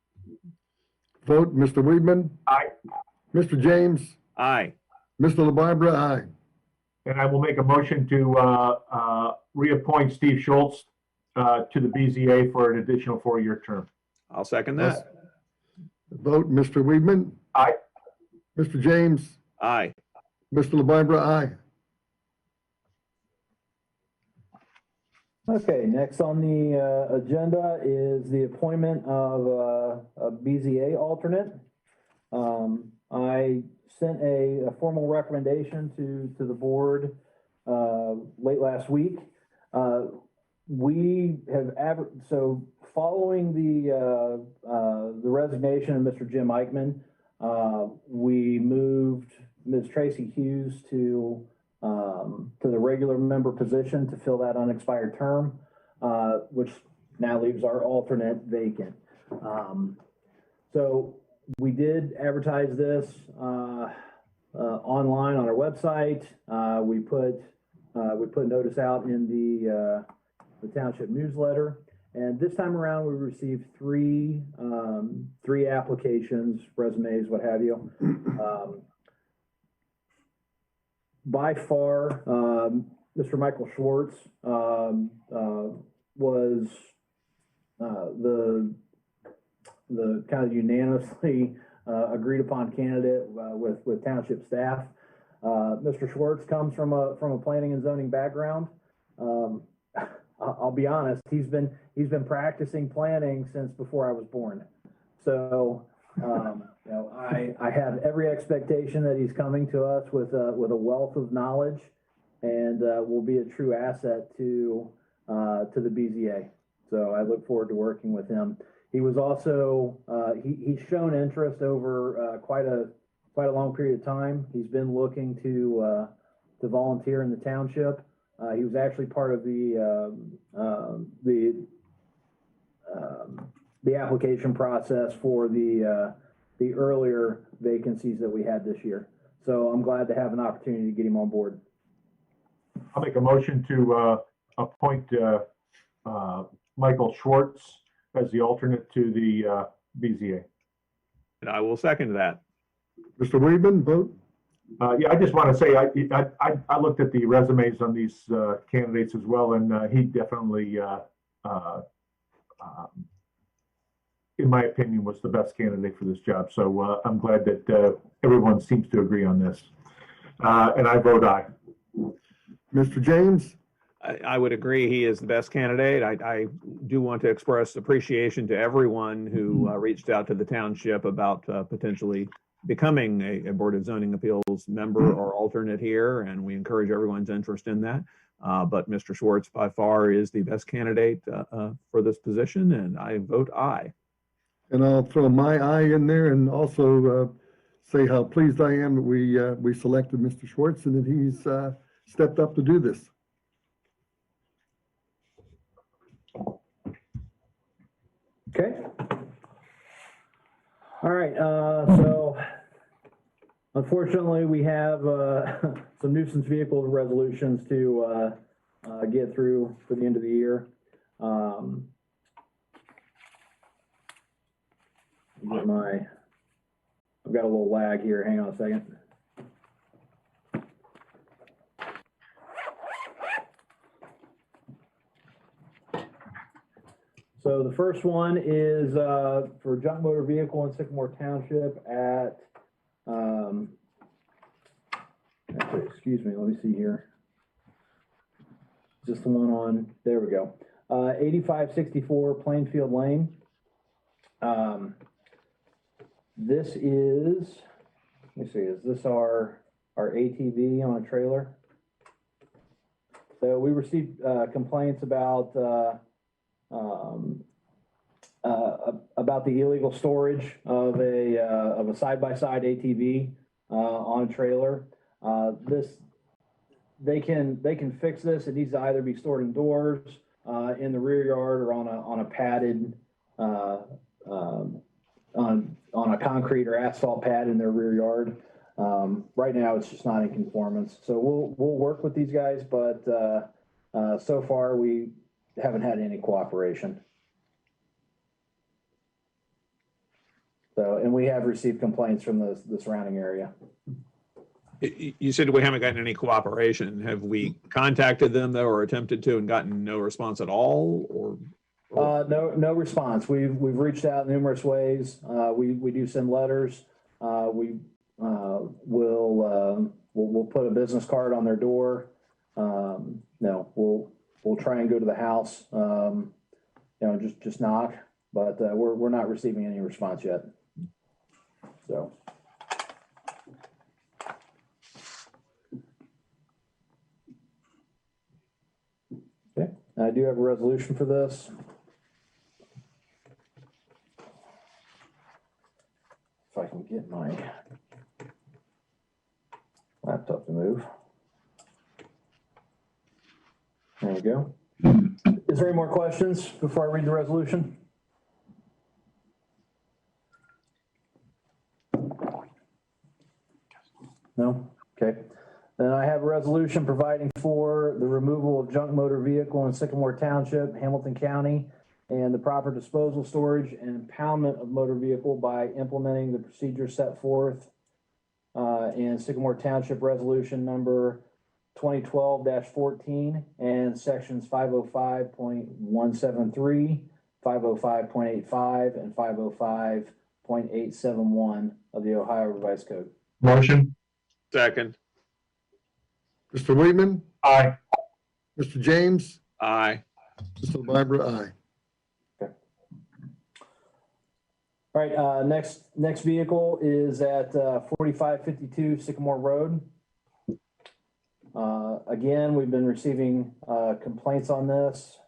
S1: Vote, Mr. Weedman?
S2: Aye.
S1: Mr. James?
S7: Aye.
S1: Mr. LaBarbera? Aye.
S2: And I will make a motion to reappoint Steve Schultz to the BZA for an additional 4-year term.
S7: I'll second that.
S1: Vote, Mr. Weedman.
S2: Aye.
S1: Mr. James,
S7: Aye.
S1: Mr. LaBarbera, aye.
S10: Okay, next on the agenda is the appointment of a BZA alternate. I sent a formal recommendation to the board late last week. We have so following the resignation of Mr. Jim Eichmann, we moved Ms. Tracy Hughes to the regular member position to fill that unexpired term, which now leaves our alternate vacant. So we did advertise this online on our website. We put notice out in the township newsletter, and this time around we received three applications, resumes, what have you. By far, Mr. Michael Schwartz was the kind of unanimously agreed upon candidate with township staff. Mr. Schwartz comes from a planning and zoning background. I'll be honest, he's been practicing planning since before I was born. So I have every expectation that he's coming to us with a wealth of knowledge, and will be a true asset to the BZA. So I look forward to working with him. He was also he's shown interest over quite a long period of time. He's been looking to volunteer in the township. He was actually part of the application process for the earlier vacancies that we had this year. So I'm glad to have an opportunity to get him on board.
S2: I'll make a motion to appoint Michael Schwartz as the alternate to the BZA.
S7: And I will second that.
S1: Mr. Weedman, vote.
S2: Yeah, I just want to say, I looked at the resumes on these candidates as well, and he definitely, in my opinion, was the best candidate for this job. So I'm glad that everyone seems to agree on this. And I vote aye.
S1: Mr. James,
S7: I would agree he is the best candidate. I do want to express appreciation to everyone who reached out to the township about potentially becoming a Board of Zoning Appeals member or alternate here, and we encourage everyone's interest in that. But Mr. Schwartz by far is the best candidate for this position, and I vote aye.
S1: and I'll throw my eye in there and also say how pleased I am that we selected Mr. Schwartz and that he's stepped up to do this.
S10: Okay. All right, so unfortunately, we have some nuisance vehicle resolutions to get through for the end of the year. I've got a little lag here. Hang on a second. So the first one is for junk motor vehicle in Sycamore Township at, actually, excuse me, let me see here. Just the one on, there we go. 8564 Plainfield Lane. This is, let me see, is this our ATV on a trailer? So we received complaints about the illegal storage of a side-by-side ATV on a trailer. They can fix this. It needs to either be stored indoors, in the rear yard, or on a padded on a concrete or asphalt pad in their rear yard. Right now, it's just not in conformance. So we'll work with these guys, but so far we haven't had any cooperation. So, and we have received complaints from the surrounding area.
S7: You said we haven't gotten any cooperation. Have we contacted them though, or attempted to, and gotten no response at all? Or
S10: No response. We've reached out numerous ways. We do send letters. We'll put a business card on their door. No, we'll try and go to the house, just knock, but, we're not receiving any response yet. So. Okay, I do have a resolution for this. If I can get my laptop to move. There we go. Is there any more questions before I read the resolution? No? Okay. Then I have a resolution providing for the removal of junk motor vehicle in Sycamore Township, Hamilton County, and the proper disposal, storage, and impoundment of motor vehicle by implementing the procedure set forth in Sycamore Township Resolution number 2012-14 and sections 505.173, 505.85, and 505.871 of the Ohio Revised Code.
S2: Motion?
S7: Second.
S1: Mr. Weedman,
S2: Aye.
S1: Mr. James,
S7: Aye.
S1: Mr. LaBarbera, aye.
S10: All right, next vehicle is at 4552 Sycamore Road. Again, we've been receiving complaints on this.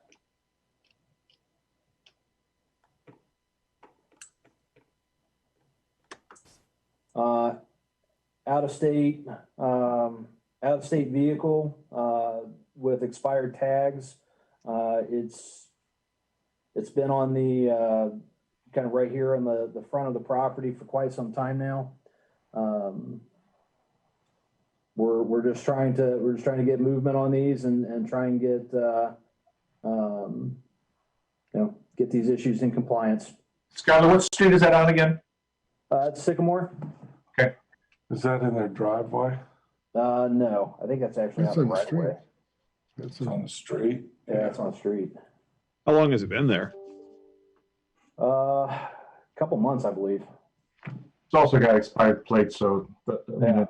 S10: Out of state vehicle with expired tags. It's been on the kind of right here on the front of the property for quite some time now. We're just trying to get movement on these and try and get get these issues in compliance.
S2: Skylar, what street is that on again?
S10: It's Sycamore.
S2: Okay.
S8: Is that in their driveway?
S10: No, I think that's actually
S1: That's
S10: out
S1: on the
S10: right
S1: street.
S10: away.
S8: It's on the street?
S10: Yeah, it's on the street.
S7: How long has it been there?
S10: Couple months, I believe.
S2: It's also got expired plates, so
S10: Yeah.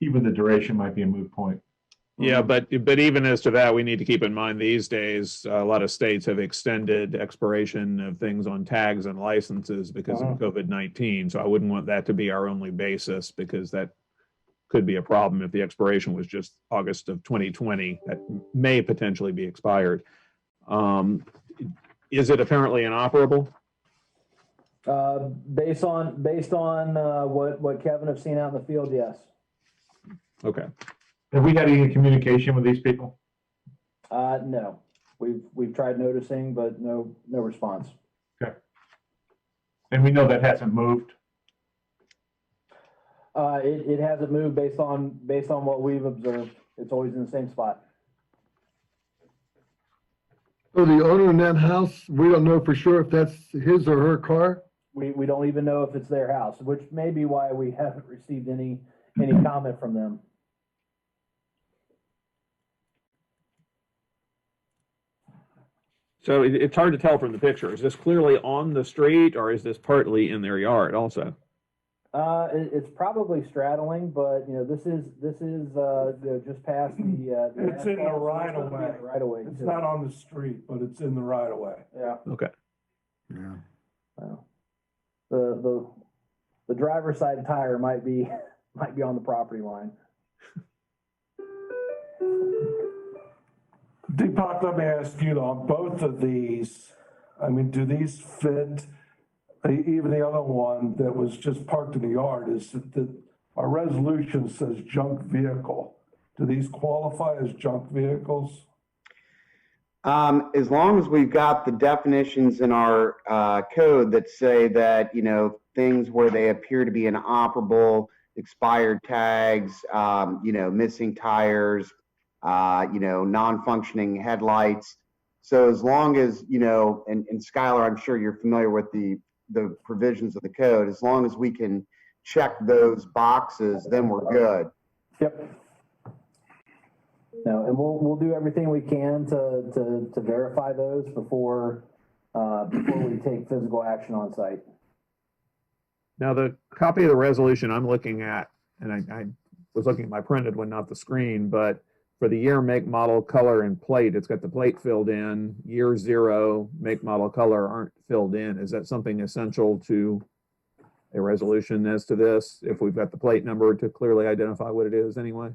S2: even the duration might be a moot point.
S7: Yeah, but even as to that, we need to keep in mind these days, a lot of states have extended expiration of things on tags and licenses because of COVID-19. So I wouldn't want that to be our only basis, because that could be a problem if the expiration was just August of 2020. That may potentially be expired. Is it apparently inoperable?
S10: Based on what Kevin have seen out in the field, yes.
S7: Okay.
S2: Have we had any communication with these people?
S10: No, we've tried noticing, but no response.
S2: Okay. And we know that hasn't moved?
S10: It hasn't moved based on what we've observed. It's always in the same spot.
S1: So the owner in that house, we don't know for sure if that's his or her car?
S10: We don't even know if it's their house, which may be why we haven't received any comment from them.
S7: So it's hard to tell from the picture. Is this clearly on the street, or is this partly in their yard also?
S10: It's probably straddling, but this is just past the.
S8: It's in the right of way.
S10: Right away.
S8: It's not on the street, but it's in the right of way.
S10: Yeah.
S7: Okay.
S1: Yeah.
S10: The driver's side tire might be on the property line.
S8: Deepak, let me ask you, on both of these, I mean, do these fit? Even the other one that was just parked in the yard, is that our resolution says junk vehicle. Do these qualify as junk vehicles?
S6: As long as we've got the definitions in our code that say that, things where they appear to be inoperable, expired tags, missing tires, non-functioning headlights. So as long as, and Skylar, I'm sure you're familiar with the provisions of the code, as long as we can check those boxes, then we're good.
S10: Yep. No, and we'll do everything we can to verify those before before we take physical action on site.
S7: Now, the copy of the resolution I'm looking at, and I was looking at my printed one, not the screen, but for the year, make, model, color, and plate, it's got the plate filled in. Year 0, make, model, color aren't filled in. Is that something essential to a resolution as to this, if we've got the plate number to clearly identify what it is anyway?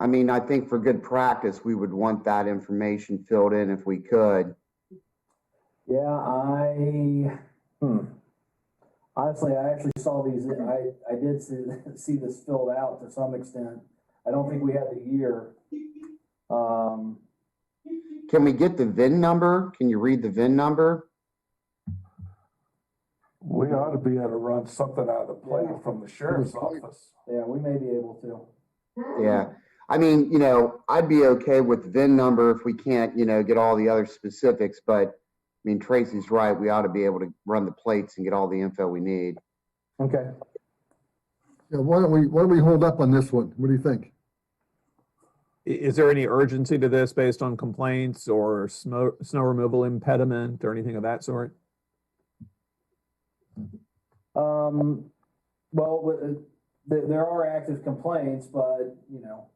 S6: I mean, I think for good practice, we would want that information filled in if we could.
S10: Yeah, honestly, I actually saw these, I did see this filled out to some extent. I don't think we had the year.
S6: Can we get the VIN number? Can you read the VIN number?
S8: We ought to be able to run something out of the plate from the sheriff's office.
S10: Yeah, we may be able to.
S6: Yeah. I mean, you know, I'd be okay with the VIN number if we can't, you know, get all the other specifics, but I mean, Tracy's right. We ought to be able to run the plates and get all the info we need.
S10: Okay.
S1: Yeah, why don't we hold up on this one? What do you think?
S7: Is there any urgency to this based on complaints or snow removal impediment or anything of that sort?
S10: Well, there are active complaints, but you know,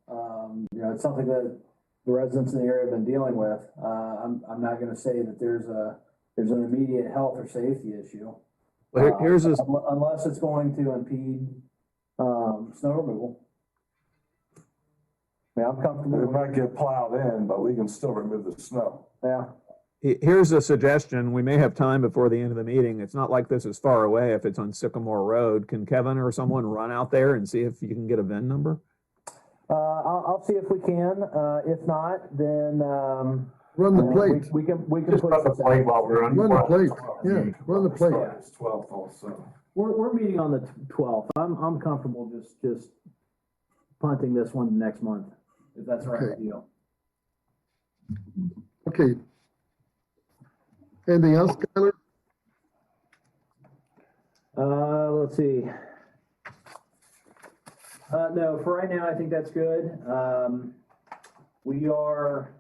S10: it's something that the residents in the area have been dealing with. I'm not going to say that there's an immediate health or safety issue.
S7: Well, here's this.
S10: Unless it's going to impede snow removal. I mean, I'm comfortable.
S8: It might get plowed in, but we can still remove the snow.
S10: Yeah.
S7: Here's a suggestion. We may have time before the end of the meeting. It's not like this is far away if it's on Sycamore Road. Can Kevin or someone run out there and see if you can get a VIN number?
S10: I'll see if we can. If not, then
S1: Run the plate.
S10: we can
S2: Just
S10: put
S2: run the plate while we're on.
S1: Run the plate. Yeah, run the plate.
S8: It's 12th also.
S10: We're meeting on the 12th. I'm comfortable just punting this one next month, if that's all right with you.
S1: Okay. Anything else, Skylar?
S10: Let's see. No, for right now, I think that's good. We are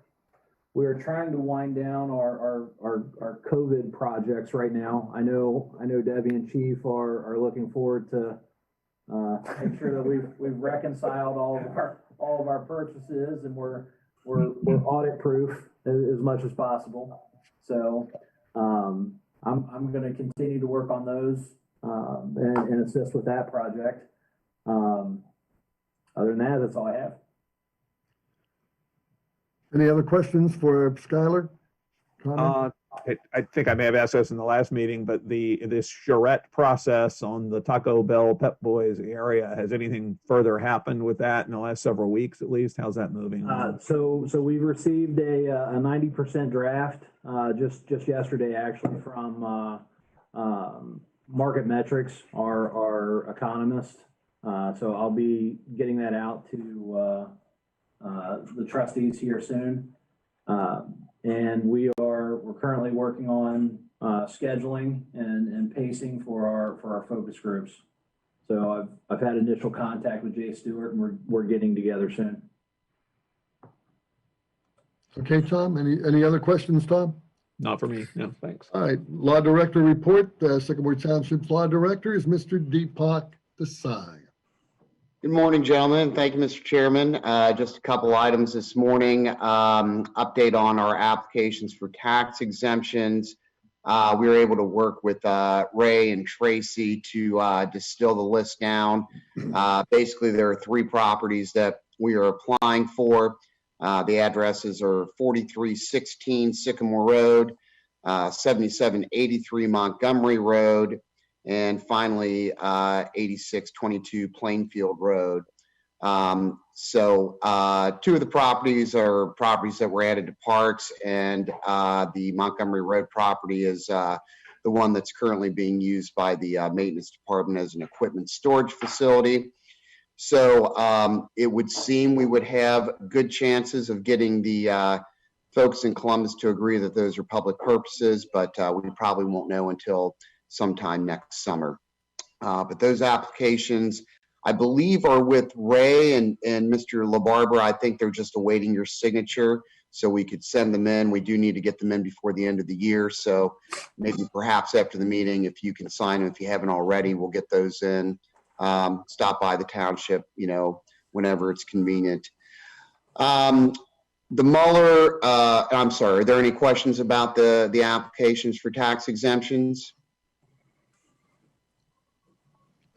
S10: trying to wind down our COVID projects right now. I know Debbie and Chief are looking forward to make sure that we've reconciled all of our purchases and we're audit proof as much as possible. So I'm going to continue to work on those and assist with that project. Other than that, that's all I have.
S1: Any other questions for Skylar?
S7: I think I may have asked this in the last meeting, but this charrette process on the Taco Bell Pep Boys area, has anything further happened with that in the last several weeks at least? How's that moving?
S10: So we've received a 90% draft just yesterday, actually, from Market Metrics, our economist. So I'll be getting that out to the trustees here soon. And we're currently working on scheduling and pacing for our focus groups. So I've had initial contact with Jay Stewart, and we're getting together soon.
S1: Okay, Tom, any other questions, Tom?
S7: Not for me. No, thanks.
S1: All right, Law Director report. Sycamore Township's Law Director is Mr. Deepak Desai.
S6: Good morning, gentlemen. Thank you, Mr. Chairman. Just a couple items this morning. Update on our applications for tax exemptions. We were able to work with Ray and Tracy to distill the list down. Basically, there are 3 properties that we are applying for. The addresses are 4316 Sycamore Road, 7783 Montgomery Road, and finally 8622 Plainfield Road. So 2 of the properties are properties that were added to parks, and the Montgomery Road property is the one that's currently being used by the maintenance department as an equipment storage facility. So it would seem we would have good chances of getting the folks in Columbus to agree that those are public purposes, but we probably won't know until sometime next summer. But those applications, I believe, are with Ray and Mr. LaBarbera. I think they're just awaiting your signature. so we could send them in. We do need to get them in before the end of the year. So maybe perhaps after the meeting, if you can sign them, if you haven't already, we'll get those in. Stop by the township, whenever it's convenient. The Mueller, I'm sorry, are there any questions about the applications for tax exemptions?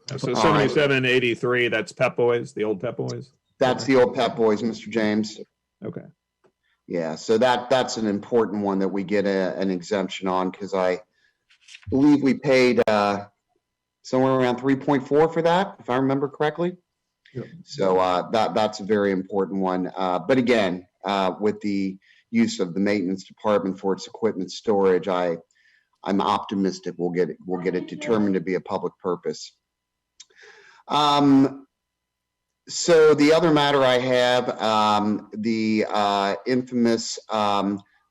S7: So 7783, that's Pep Boys, the old Pep Boys?
S6: That's the old Pep Boys, Mr. James.
S7: Okay.
S6: Yeah, so that's an important one that we get an exemption on, because I believe we paid somewhere around 3.4 for that, if I remember correctly.
S1: Yep.
S6: So that's a very important one. But again, with the use of the maintenance department for its equipment storage, I'm optimistic we'll get it determined to be a public purpose. So the other matter I have, the infamous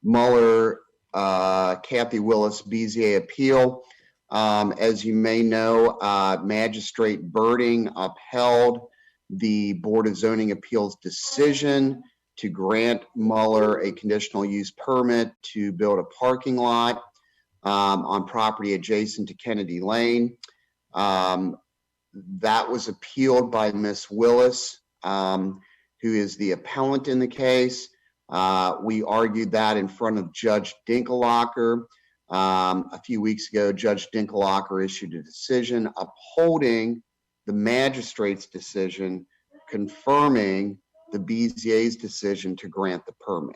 S6: Mueller Kathy Willis BZA appeal. As you may know, Magistrate Birding upheld the Board of Zoning Appeals decision to grant Mueller a conditional use permit to build a parking lot on property adjacent to Kennedy Lane. That was appealed by Miss Willis, who is the appellant in the case. We argued that in front of Judge Dinkelhocker. A few weeks ago, Judge Dinkelhocker issued a decision upholding the magistrate's decision, confirming the BZA's decision to grant the permit.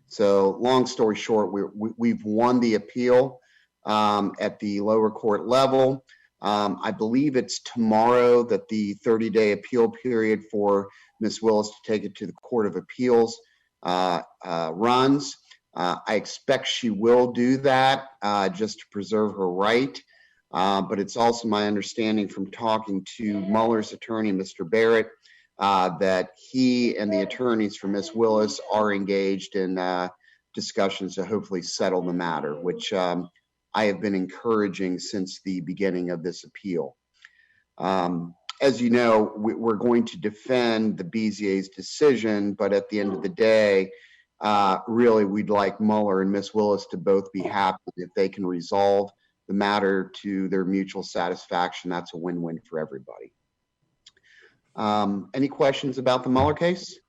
S6: So long story short, we've won the appeal at the lower court level. I believe it's tomorrow that the 30-day appeal period for Ms. Willis to take it to the Court of Appeals runs. I expect she will do that just to preserve her right. But it's also my understanding from talking to Mueller's attorney, Mr. Barrett, that he and the attorneys for Ms. Willis are engaged in discussions to hopefully settle the matter, which I have been encouraging since the beginning of this appeal. As you know, we're going to defend the BZA's decision, but at the end of the day, really, we'd like Mueller and Ms. Willis to both be happy. If they can resolve the matter to their mutual satisfaction, that's a win-win for everybody. Any questions about the Mueller case?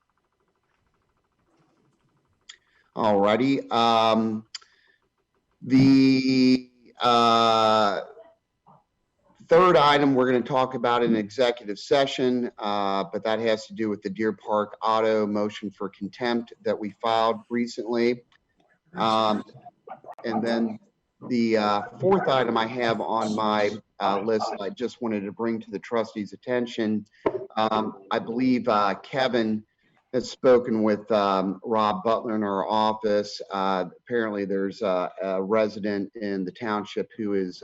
S6: All righty. The third item we're going to talk about in executive session, but that has to do with the Deer Park Auto motion for contempt that we filed recently. And then the fourth item I have on my list, I just wanted to bring to the trustees' attention. I believe Kevin has spoken with Rob Butler in our office. Apparently there's a resident in the township who is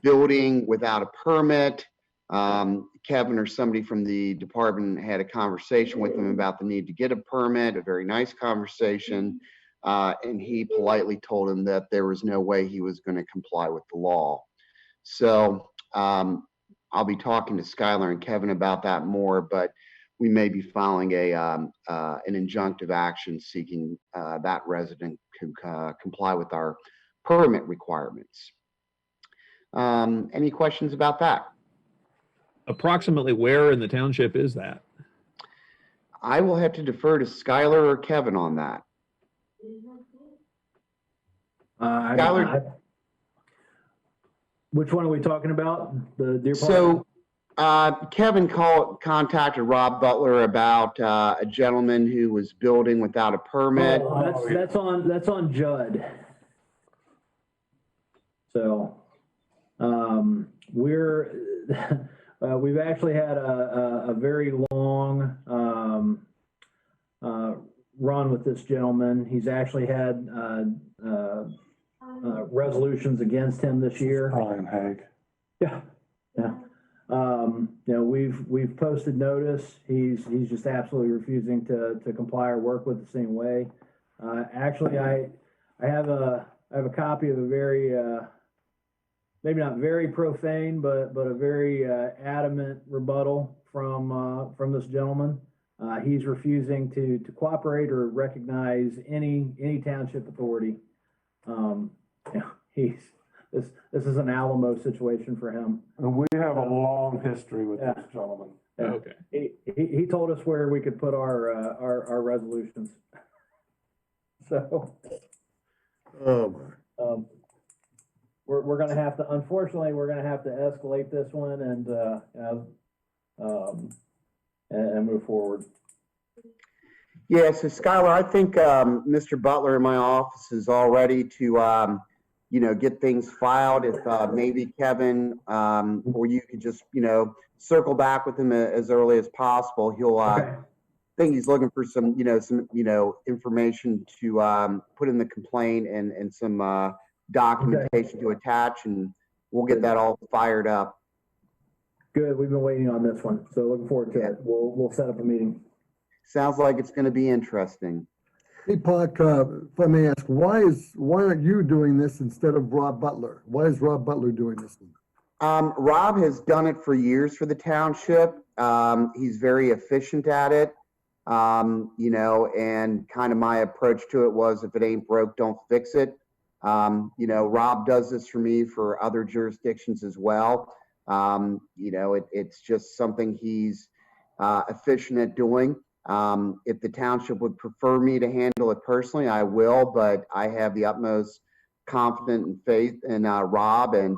S6: building without a permit. Kevin or somebody from the department had a conversation with him about the need to get a permit, a very nice conversation. And he politely told him that there was no way he was going to comply with the law. So I'll be talking to Skylar and Kevin about that more, but we may be filing an injunctive action seeking that resident to comply with our permit requirements. Any questions about that?
S7: Approximately where in the township is that?
S6: I will have to defer to Skylar or Kevin on that.
S10: Which one are we talking about? The Deer Park?
S6: So Kevin contacted Rob Butler about a gentleman who was building without a permit.
S10: That's on Judd. So we've actually had a very long run with this gentleman. He's actually had resolutions against him this year.
S8: Brian Haig.
S10: Yeah. We've posted notice. He's just absolutely refusing to comply or work with the same way. Actually, I have a copy of a very maybe not very profane, but a very adamant rebuttal from this gentleman. He's refusing to cooperate or recognize any township authority. This is an Alamo situation for him.
S8: And we have a long history with this gentleman.
S10: Yeah.
S7: Okay.
S10: He told us where we could put our resolutions. So,
S1: Oh, my.
S10: we're gonna have to, unfortunately, we're gonna have to escalate this one and move forward.
S6: Yeah, so Skylar, I think Mr. Butler in my office is all ready to, get things filed. If maybe Kevin or you could just, circle back with him as early as possible. He'll, I think he's looking for some information to put in the complaint and some documentation to attach, and we'll get that all fired up.
S10: Good, we've been waiting on this one, so looking forward to it. We'll set up a meeting.
S6: Sounds like it's going to be interesting.
S1: Hey, Park, if I may ask, why aren't you doing this instead of Rob Butler? Why is Rob Butler doing this one?
S6: Rob has done it for years for the township. He's very efficient at it, and kind of my approach to it was, if it ain't broke, don't fix it. Rob does this for me for other jurisdictions as well. It's just something he's efficient at doing. If the township would prefer me to handle it personally, I will, but I have the utmost confidence and faith in Rob, and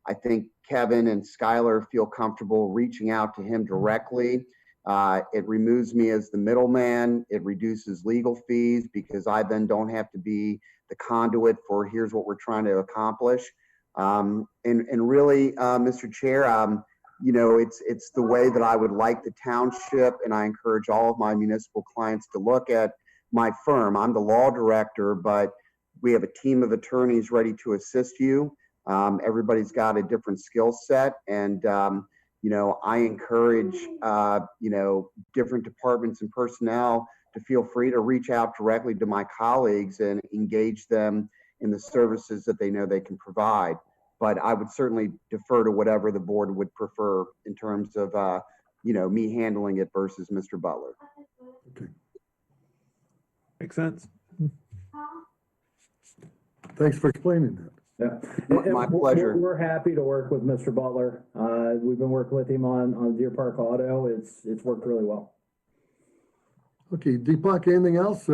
S6: I think Kevin and Skylar feel comfortable reaching out to him directly. It removes me as the middleman. It reduces legal fees because I then don't have to be the conduit for here's what we're trying to accomplish. And really, Mr. Chair, it's the way that I would like the township, and I encourage all of my municipal clients to look at my firm. I'm the law director, but we have a team of attorneys ready to assist you. Everybody's got a different skill set, and I encourage different departments and personnel to feel free to reach out directly to my colleagues and engage them in the services that they know they can provide. But I would certainly defer to whatever the board would prefer in terms of me handling it versus Mr. Butler.
S1: Okay.
S7: Makes sense.
S1: Thanks for explaining that.
S10: Yeah.
S6: My pleasure.
S10: We're happy to work with Mr. Butler. We've been working with him on Deer Park Auto. It's worked really well.
S1: Okay, Deepak, anything else?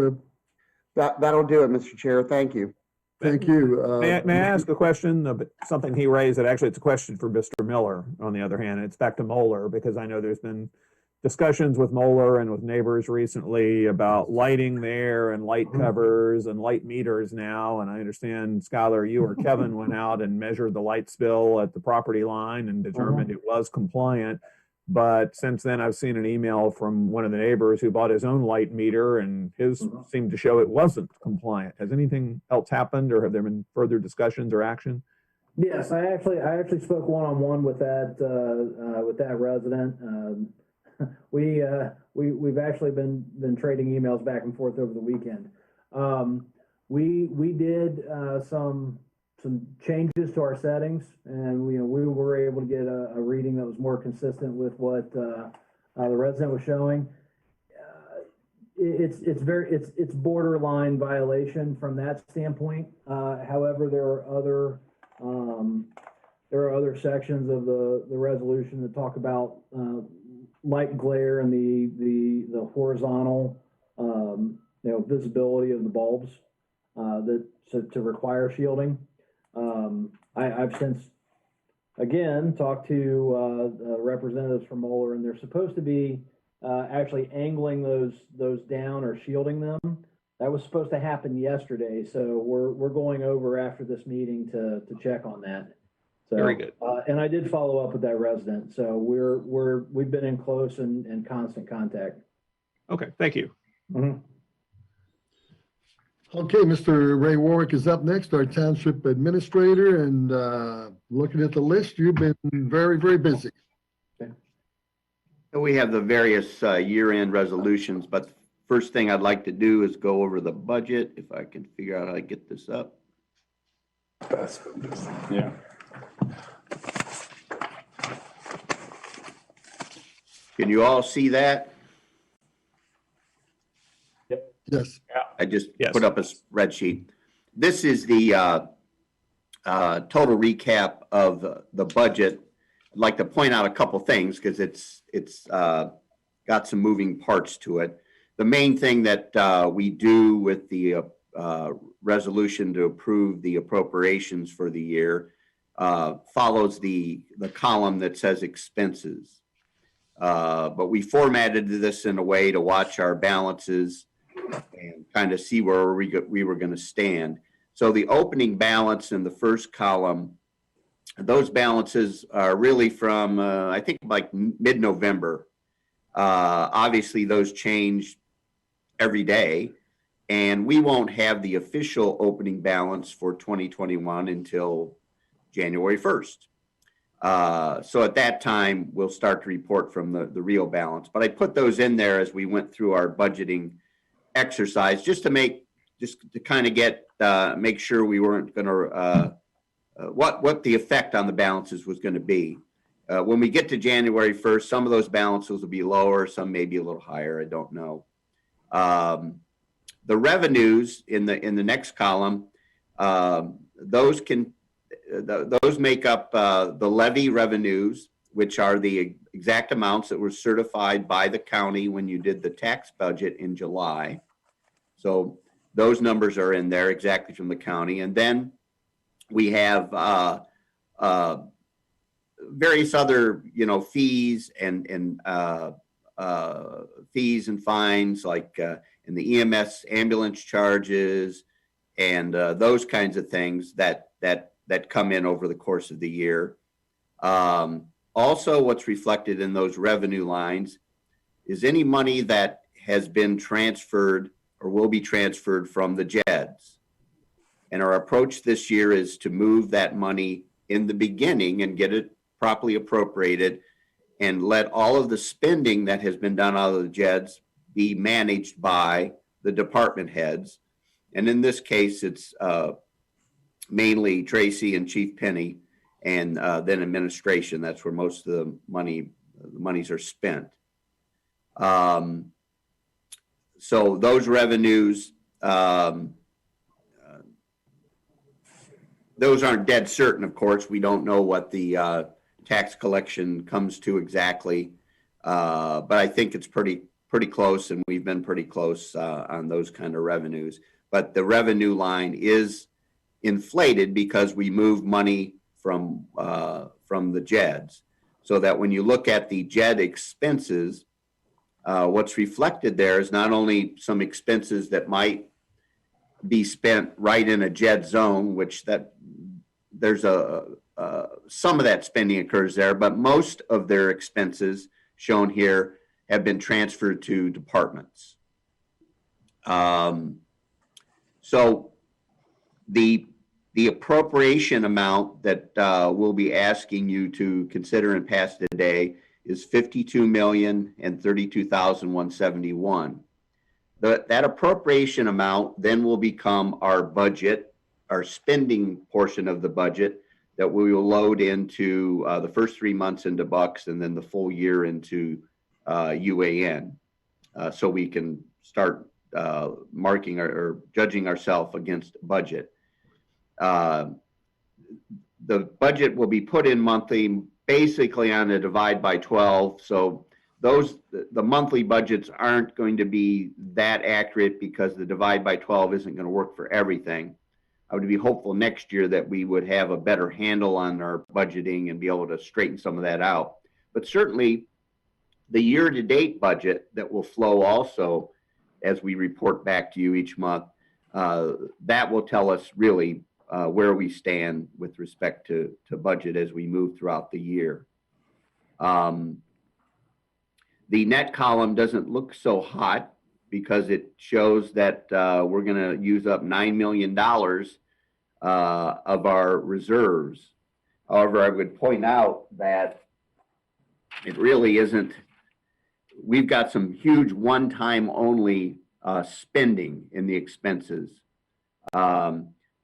S6: That'll do it, Mr. Chair. Thank you.
S1: Thank you.
S7: May I ask a question of something he raised that actually it's a question for Mr. Miller, on the other hand. It's back to Moeller, because I know there's been discussions with Moeller and with neighbors recently about lighting there and light covers and light meters now. And I understand, Skylar, you or Kevin went out and measured the light spill at the property line and determined it was compliant. But since then, I've seen an email from one of the neighbors who bought his own light meter, and his seemed to show it wasn't compliant. Has anything else happened, or have there been further discussions or action?
S10: Yes, I actually spoke one-on-one with that resident. We've actually been trading emails back and forth over the weekend. We did some changes to our settings, and we were able to get a reading that was more consistent with what the resident was showing. It's borderline violation from that standpoint. However, there are other sections of the resolution that talk about light glare and the horizontal visibility of the bulbs to require shielding. I've since again talked to representatives from Moeller, and they're supposed to be actually angling those down or shielding them. That was supposed to happen yesterday, so we're going over after this meeting to check on that. So,
S7: very good.
S10: And I did follow up with that resident, so we've been in close and constant contact.
S7: Okay, thank you.
S10: Mm-hmm.
S1: Okay, Mr. Ray Warwick is up next, our township administrator, and looking at the list, you've been very, very busy.
S3: We have the various year-end resolutions, but the first thing I'd like to do is go over the budget, if I can figure out how to get this up.
S5: Yeah.
S3: Can you all see that?
S1: Yes.
S3: I just
S7: Yes.
S3: put up a spreadsheet. This is the total recap of the budget. I'd like to point out a couple things because it's got some moving parts to it. The main thing that we do with the resolution to approve the appropriations for the year follows the column that says expenses. But we formatted this in a way to watch our balances and kind of see where we were going to stand. So the opening balance in the first column, those balances are really from, I think, like mid-November. Obviously, those change every day, and we won't have the official opening balance for 2021 until January 1st. So at that time, we'll start to report from the real balance. But I put those in there as we went through our budgeting exercise, just to kind of get make sure we weren't going to what the effect on the balances was going to be. When we get to January 1st, some of those balances will be lower, some may be a little higher. I don't know. The revenues in the next column, those make up the levy revenues, which are the exact amounts that were certified by the county when you did the tax budget in July. So those numbers are in there exactly from the county. And then we have various other, fees and fees and fines, like in the EMS ambulance charges and those kinds of things that come in over the course of the year. Also, what's reflected in those revenue lines is any money that has been transferred or will be transferred from the JEDs. And our approach this year is to move that money in the beginning and get it properly appropriated and let all of the spending that has been done out of the JEDs be managed by the department heads. And in this case, it's mainly Tracy and Chief Penny, and then administration. That's where most of the monies are spent. So those revenues, those aren't dead certain, of course. We don't know what the tax collection comes to exactly, but I think it's pretty close, and we've been pretty close on those kind of revenues. But the revenue line is inflated because we move money from the JEDs, so that when you look at the JED expenses, what's reflected there is not only some expenses that might be spent right in a JED zone, which there's some of that spending occurs there, but most of their expenses shown here have been transferred to departments. So the appropriation amount that we'll be asking you to consider and pass today is $52,032,171. That appropriation amount then will become our budget, our spending portion of the budget that we will load into the first 3 months into bucks and then the full year into UAN, so we can start marking or judging ourselves against budget. The budget will be put in monthly, basically on a divide by 12. So the monthly budgets aren't going to be that accurate because the divide by 12 isn't going to work for everything. I would be hopeful next year that we would have a better handle on our budgeting and be able to straighten some of that out. But certainly the year-to-date budget that will flow also as we report back to you each month, that will tell us really where we stand with respect to budget as we move throughout the year. The net column doesn't look so hot because it shows that we're going to use up $9 million of our reserves. However, I would point out that it really isn't. We've got some huge one-time only spending in the expenses.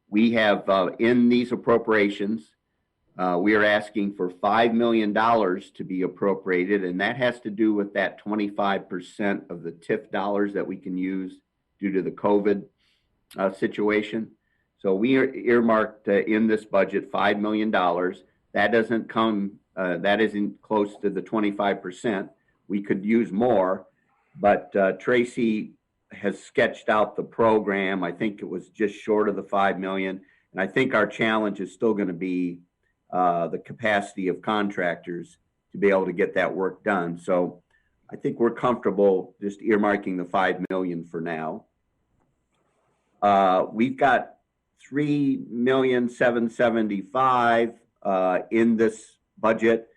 S3: We have in these appropriations, we are asking for $5 million to be appropriated, and that has to do with that 25% of the TIF dollars that we can use due to the COVID situation. So we are earmarked in this budget $5 million. That doesn't come, that isn't close to the 25%. We could use more, but Tracy has sketched out the program. I think it was just short of the 5 million. And I think our challenge is still going to be the capacity of contractors to be able to get that work done. So I think we're comfortable just earmarking the 5 million for now. We've got 3,775,000 in this budget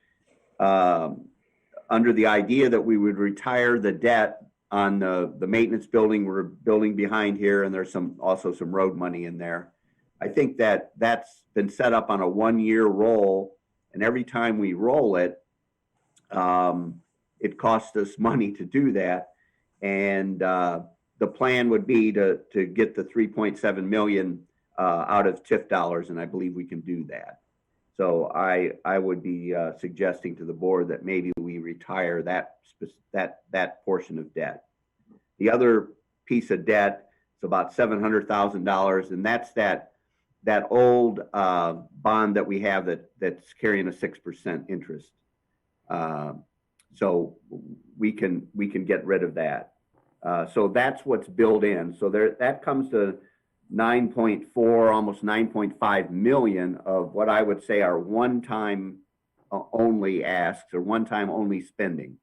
S3: under the idea that we would retire the debt on the maintenance building we're building behind here, and there's also some road money in there. I think that that's been set up on a 1-year roll, and every time we roll it, it costs us money to do that. And the plan would be to get the 3.7 million out of TIF dollars, and I believe we can do that. So I would be suggesting to the board that maybe we retire that portion of debt. The other piece of debt is about $700,000, and that's that old bond that we have that's carrying a 6% interest. So we can get rid of that. So that's what's built in. So that comes to 9.4, almost 9.5 million of what I would say are one-time only asks or one-time only spending.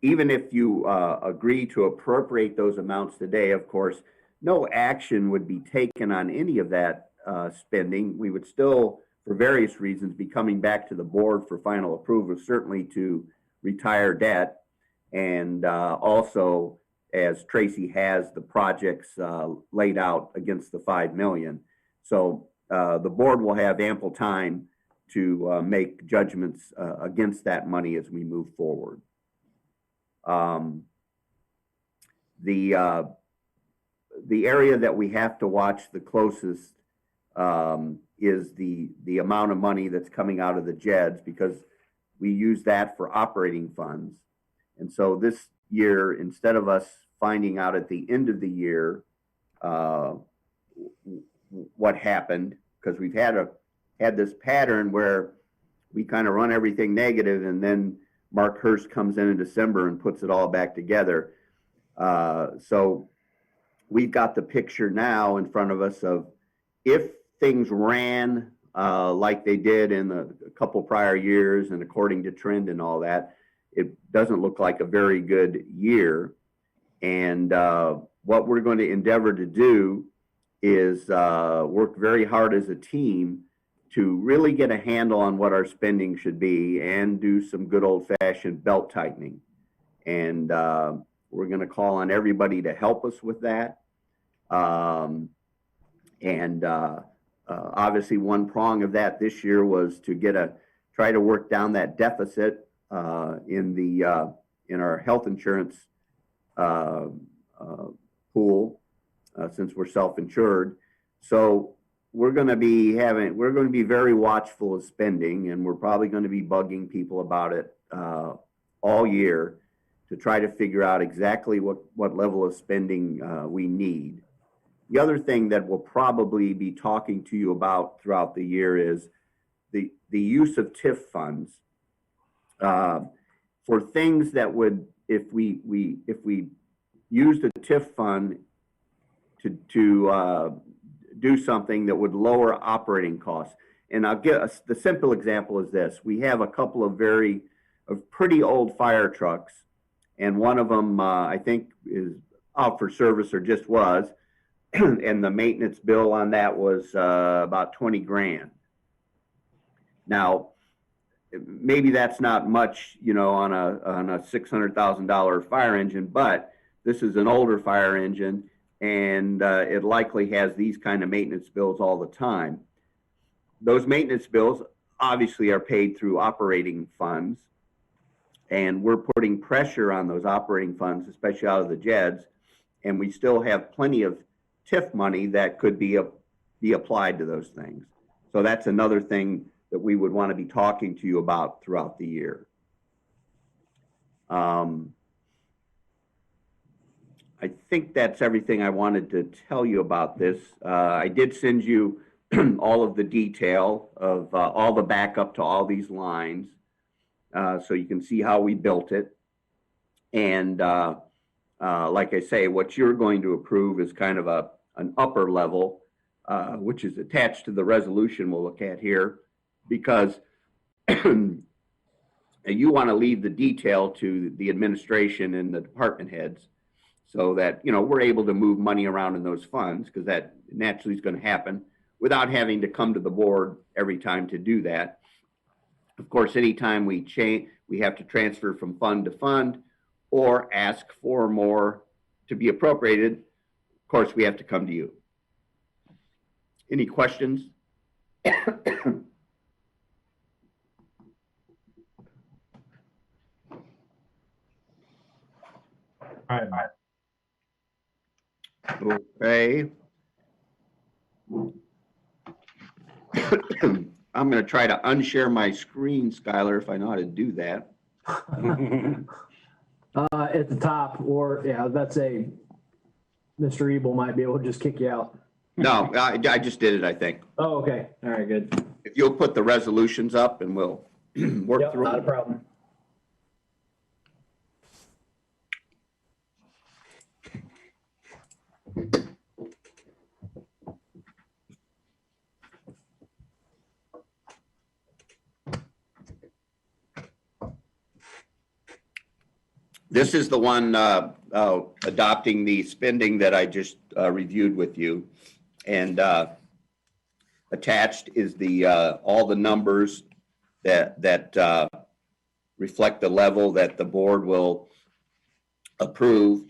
S3: Even if you agree to appropriate those amounts today, of course, no action would be taken on any of that spending. We would still, for various reasons, be coming back to the board for final approval, certainly to retire debt. And also, as Tracy has the projects laid out against the 5 million. So the board will have ample time to make judgments against that money as we move forward. The area that we have to watch the closest is the amount of money that's coming out of the JEDs, because we use that for operating funds. And so this year, instead of us finding out at the end of the year what happened, because we've had this pattern where we kind of run everything negative, and then Mark Hurst comes in December and puts it all back together. So we've got the picture now in front of us of if things ran like they did in a couple prior years and according to trend and all that, it doesn't look like a very good year. And what we're going to endeavor to do is work very hard as a team to really get a handle on what our spending should be and do some good old-fashioned belt tightening. And we're going to call on everybody to help us with that. Obviously, one prong of that this year was to try to work down that deficit in our health insurance pool, since we're self-insured. So we're going to be very watchful of spending, and we're probably going to be bugging people about it all year to try to figure out exactly what level of spending we need. The other thing that we'll probably be talking to you about throughout the year is the use of TIF funds for things that would, if we use the TIF fund to do something that would lower operating costs. And I'll give us the simple example is this: we have a couple of pretty old fire trucks, and one of them I think is out for service or just was, and the maintenance bill on that was about 20 grand. Now, maybe that's not much, on a $600,000 fire engine, but this is an older fire engine, and it likely has these kind of maintenance bills all the time. Those maintenance bills obviously are paid through operating funds, and we're putting pressure on those operating funds, especially out of the JEDs, and we still have plenty of TIF money that could be applied to those things. So that's another thing that we would want to be talking to you about throughout the year. I think that's everything I wanted to tell you about this. I did send you all of the detail of all the backup to all these lines, so you can see how we built it. And like I say, what you're going to approve is kind of an upper level, which is attached to the resolution we'll look at here, because you want to leave the detail to the administration and the department heads, so that, you know, we're able to move money around in those funds, because that naturally is going to happen without having to come to the board every time to do that. Of course, anytime we change, we have to transfer from fund to fund or ask for more to be appropriated. Of course, we have to come to you. Any questions? Okay. I'm going to try to unshare my screen, Skylar, if I know how to do that.
S10: At the top, or, yeah, that's Mr. Ebel might be able to just kick you out.
S3: No, I just did it, I think.
S10: Oh, okay. All right, good.
S3: If you'll put the resolutions up and we'll work
S10: Yep,
S3: through
S10: not a
S3: them.
S10: problem.
S3: This is the one adopting the spending that I just reviewed with you. And attached is the all the numbers that reflect the level that the board will approve.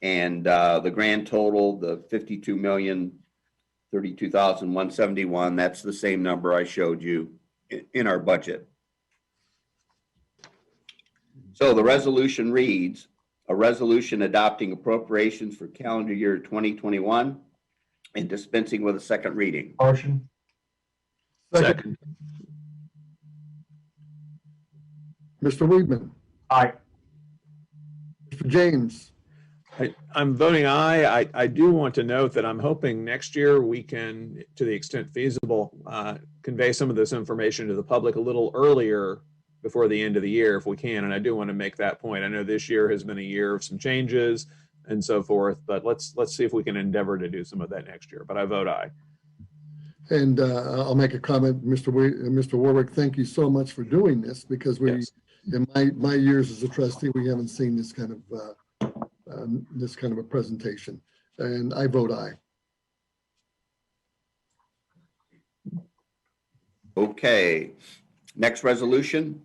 S3: And the grand total, the 52,032,171, that's the same number I showed you in our budget. So the resolution reads, a resolution adopting appropriations for calendar year 2021 and dispensing with a second reading.
S2: Motion.
S7: Second.
S1: Mr. Weedman,
S2: Aye.
S1: Mr. James,
S7: I'm voting aye. I do want to note that I'm hoping next year we can, to the extent feasible, convey some of this information to the public a little earlier before the end of the year if we can. And I do want to make that point. I know this year has been a year of some changes and so forth, but let's see if we can endeavor to do some of that next year. But I vote aye.
S1: and I'll make a comment, Mr. Warwick, thank you so much for doing this, because we,
S7: Yes.
S1: in my years as a trustee, we haven't seen this kind of a presentation, and I vote aye.
S3: Okay, next resolution.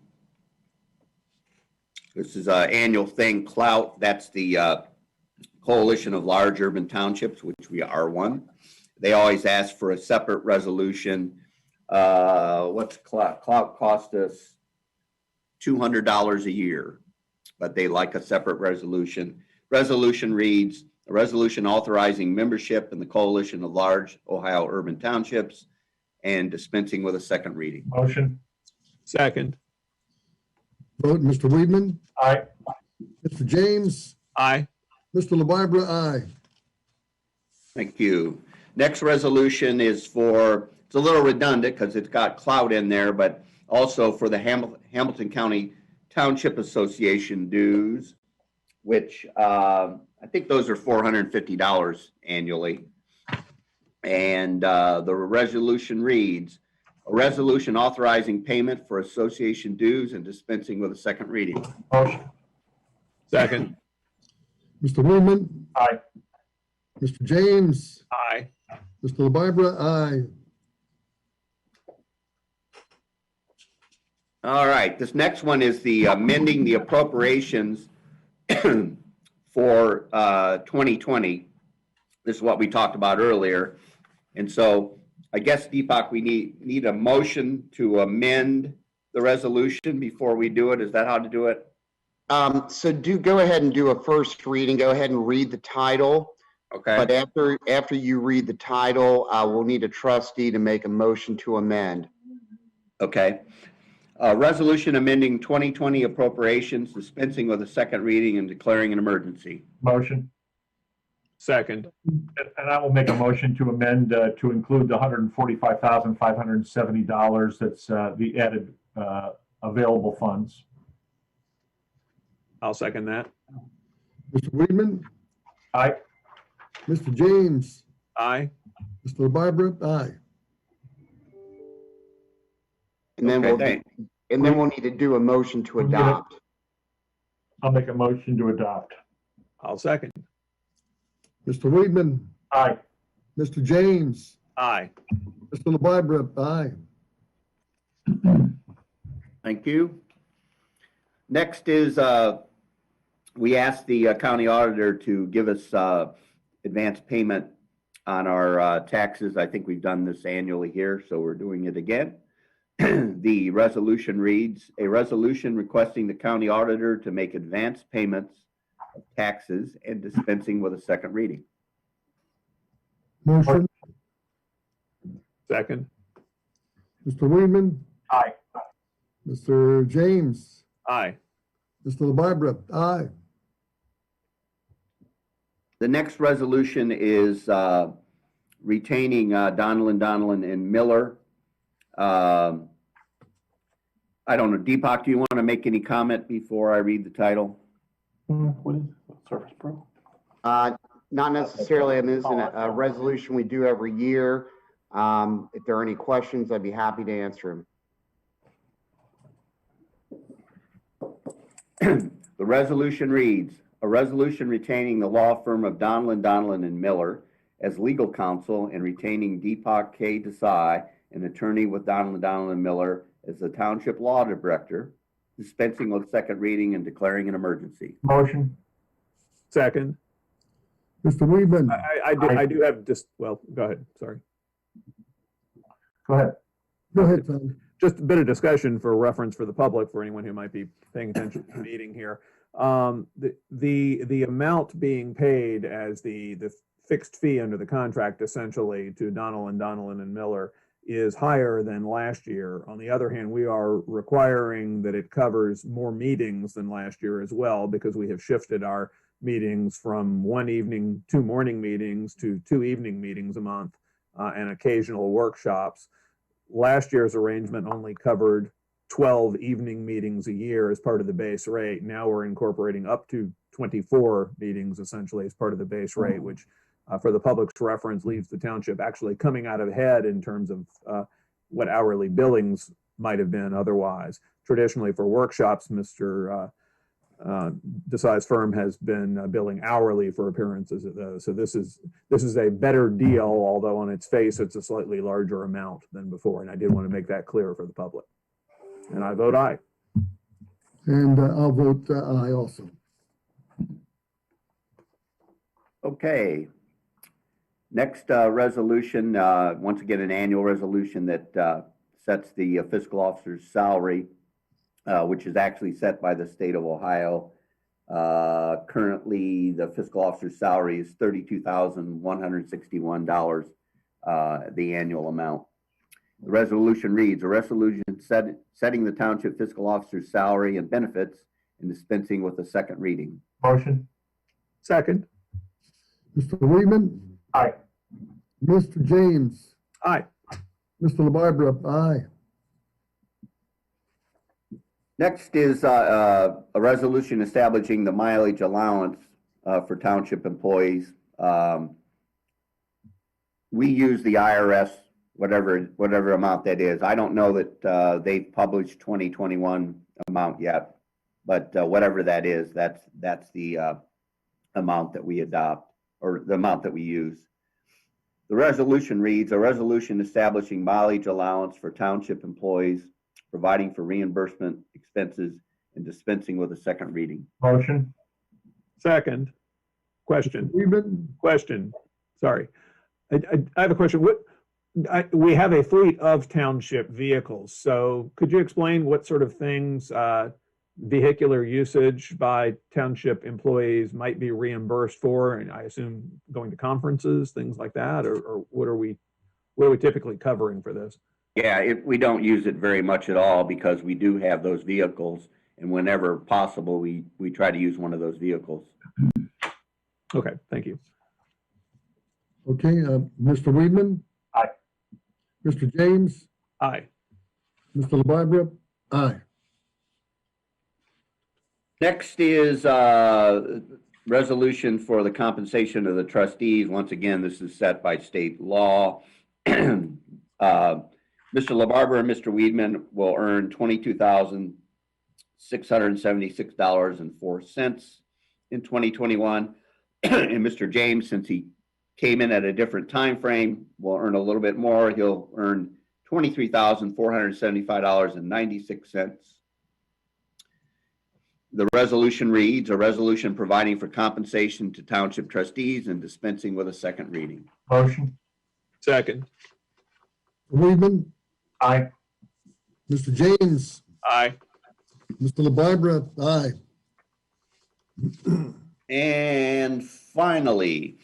S3: This is an annual thing, CLOUT. That's the Coalition of Large Urban Townships, which we are one. They always ask for a separate resolution. What's CLOUT? CLOUT cost us $200 a year, but they like a separate resolution. Resolution reads, a resolution authorizing membership in the Coalition of Large Ohio Urban Townships and dispensing with a second reading.
S2: Motion.
S7: Second.
S1: Vote, Mr. Weedman,
S2: Aye.
S1: Mr. James,
S7: Aye.
S1: Mr. LaBarbera, aye.
S3: Thank you. Next resolution is for, it's a little redundant because it's got CLOUT in there, but also for the Hamilton County Township Association dues, which I think those are $450 annually. And the resolution reads, a resolution authorizing payment for association dues and dispensing with a second reading.
S2: Motion.
S7: Second.
S1: Mr. Weedman,
S2: Aye.
S1: Mr. James,
S7: Aye.
S1: Mr. LaBarbera, aye.
S3: All right, this next one is the amending the appropriations for 2020. This is what we talked about earlier. And so I guess, Deepak, we need a motion to amend the resolution before we do it. Is that how to do it?
S6: So go ahead and do a first reading. Go ahead and read the title.
S3: Okay.
S6: But after you read the title, we'll need a trustee to make a motion to amend.
S3: Okay. Resolution amending 2020 appropriations, dispensing with a second reading and declaring an emergency.
S2: Motion.
S7: Second.
S2: And I will make a motion to amend to include the $145,570 that's the added available funds.
S7: I'll second that.
S1: Mr. Weedman,
S2: Aye.
S1: Mr. James,
S7: Aye.
S1: Mr. LaBarbera, aye.
S6: And then
S3: Okay,
S6: we'll need to do a motion to
S2: We'll get it.
S6: adopt.
S2: I'll make a motion to adopt.
S7: I'll second.
S1: Mr. Weedman,
S2: Aye.
S1: Mr. James,
S7: Aye.
S1: Mr. LaBarbera, aye.
S3: Thank you. Next is, we asked the county auditor to give us advance payment on our taxes. I think we've done this annually here, so we're doing it again. The resolution reads, a resolution requesting the county auditor to make advance payments of taxes and dispensing with a second reading.
S1: Motion,
S7: Second.
S1: Mr. Weedman,
S2: Aye.
S1: Mr. James,
S7: Aye.
S1: Mr. LaBarbera, aye.
S3: The next resolution is retaining Donlin and Miller. I don't know, Deepak, do you want to make any comment before I read the title?
S2: What is Service Pro?
S6: Not necessarily. I mean, this is a resolution we do every year. If there are any questions, I'd be happy to answer
S3: The resolution reads, a resolution retaining the law firm of Donlin and Miller as legal counsel and retaining Deepak K. Desai, an attorney with Donlin and Miller, as the township law director, dispensing with second reading and declaring an emergency.
S2: Motion.
S7: Second.
S1: Mr. Weedman,
S7: I do have just, well, go ahead. Sorry.
S2: Go ahead.
S1: go ahead, Tom.
S7: Just a bit of discussion for reference for the public, for anyone who might be paying attention to the meeting here. The amount being paid as the fixed fee under the contract essentially to Donlin and Miller is higher than last year. On the other hand, we are requiring that it covers more meetings than last year as well, because we have shifted our meetings from one evening, 2 morning meetings to 2 evening meetings a month and occasional workshops. Last year's arrangement only covered 12 evening meetings a year as part of the base rate. Now we're incorporating up to 24 meetings essentially as part of the base rate, which for the public's reference leaves the township actually coming out ahead in terms of what hourly billings might have been otherwise. Traditionally for workshops, Mr. Desai's firm has been billing hourly for appearances at those. So this is a better deal, although on its face it's a slightly larger amount than before. And I did want to make that clear for the public. And I vote aye.
S1: And I'll vote aye also.
S3: Okay. Next resolution, once again, an annual resolution that sets the fiscal officer's salary, which is actually set by the state of Ohio. Currently, the fiscal officer's salary is $32,161, the annual amount. The resolution reads, a resolution setting the township fiscal officer's salary and benefits and dispensing with a second reading.
S2: Motion.
S7: Second.
S1: Mr. Weedman,
S2: Aye.
S1: Mr. James,
S7: Aye.
S1: Mr. LaBarbera, aye.
S3: Next is a resolution establishing the mileage allowance for township employees. We use the IRS, whatever amount that is. I don't know that they've published 2021 amount yet, but whatever that is, that's the amount that we adopt, or the amount that we use. The resolution reads, a resolution establishing mileage allowance for township employees, providing for reimbursement expenses, and dispensing with a second reading.
S2: Motion.
S7: Second. Question.
S1: Weedman,
S7: Question. Sorry. I have a question. We have a fleet of township vehicles. So could you explain what sort of things vehicular usage by township employees might be reimbursed for? And I assume going to conferences, things like that, or what are we typically covering for this?
S3: Yeah, we don't use it very much at all because we do have those vehicles, and whenever possible, we try to use one of those vehicles.
S7: Okay, thank you.
S1: Okay, Mr. Weedman?
S2: Aye.
S1: Mr. James?
S7: Aye.
S1: Mr. LaBarbera? Aye.
S3: Next is resolution for the compensation of the trustees. Once again, this is set by state law. Mr. LaBarbera and Mr. Weedman will earn $22,676.04 in 2021. And Mr. James, since he came in at a different time frame, will earn a little bit more. He'll earn $23,475.96. The resolution reads, a resolution providing for compensation to township trustees and dispensing with a second reading.
S2: Motion.
S7: Second.
S1: Weedman?
S2: Aye.
S1: Mr. James?
S7: Aye.
S1: Mr. LaBarbera? Aye.
S3: And finally,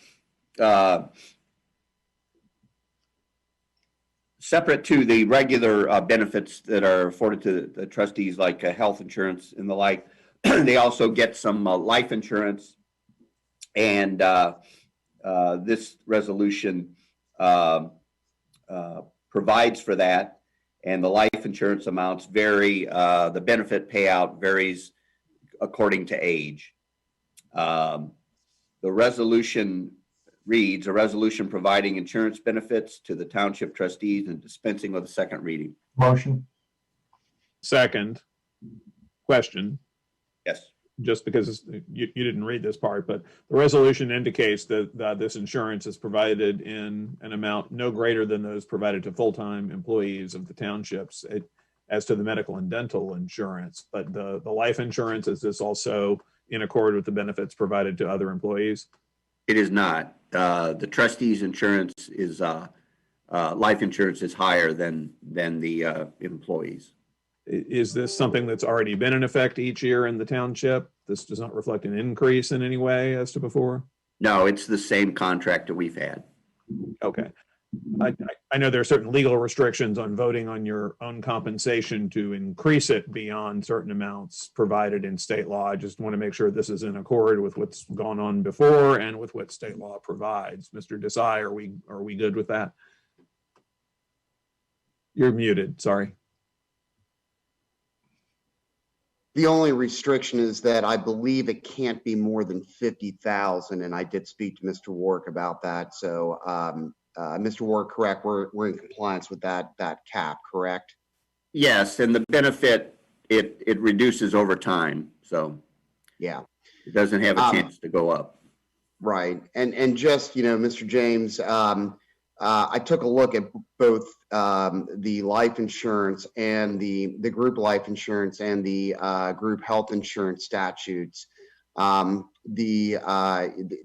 S3: separate to the regular benefits that are afforded to the trustees, like health insurance and the like, they also get some life insurance. And this resolution provides for that. And the life insurance amounts vary. The benefit payout varies according to age. The resolution reads, a resolution providing insurance benefits to the township trustees and dispensing with a second reading.
S2: Motion.
S7: Second. Question,
S3: Yes.
S7: just because you didn't read this part, but the resolution indicates that this insurance is provided in an amount no greater than those provided to full-time employees of the townships as to the medical and dental insurance. But the life insurance, is this also in accord with the benefits provided to other employees?
S3: It is not. The trustees' insurance is life insurance is higher than the employees.
S7: Is this something that's already been in effect each year in the township? This does not reflect an increase in any way as to before?
S3: No, it's the same contract that we've had.
S7: Okay. I know there are certain legal restrictions on voting on your own compensation to increase it beyond certain amounts provided in state law. I just want to make sure this is in accord with what's gone on before and with what state law provides. Mr. Desai, are we good with that? You're muted, sorry.
S6: The only restriction is that I believe it can't be more than 50,000, and I did speak to Mr. Warwick about that. So, Mr. Warwick, correct? We're in compliance with that cap, correct?
S3: Yes, and the benefit it reduces over time, so
S6: yeah,
S3: it doesn't have a chance to go up.
S6: Right, and just Mr. James, I took a look at both the life insurance and the group life insurance and the group health insurance statutes. The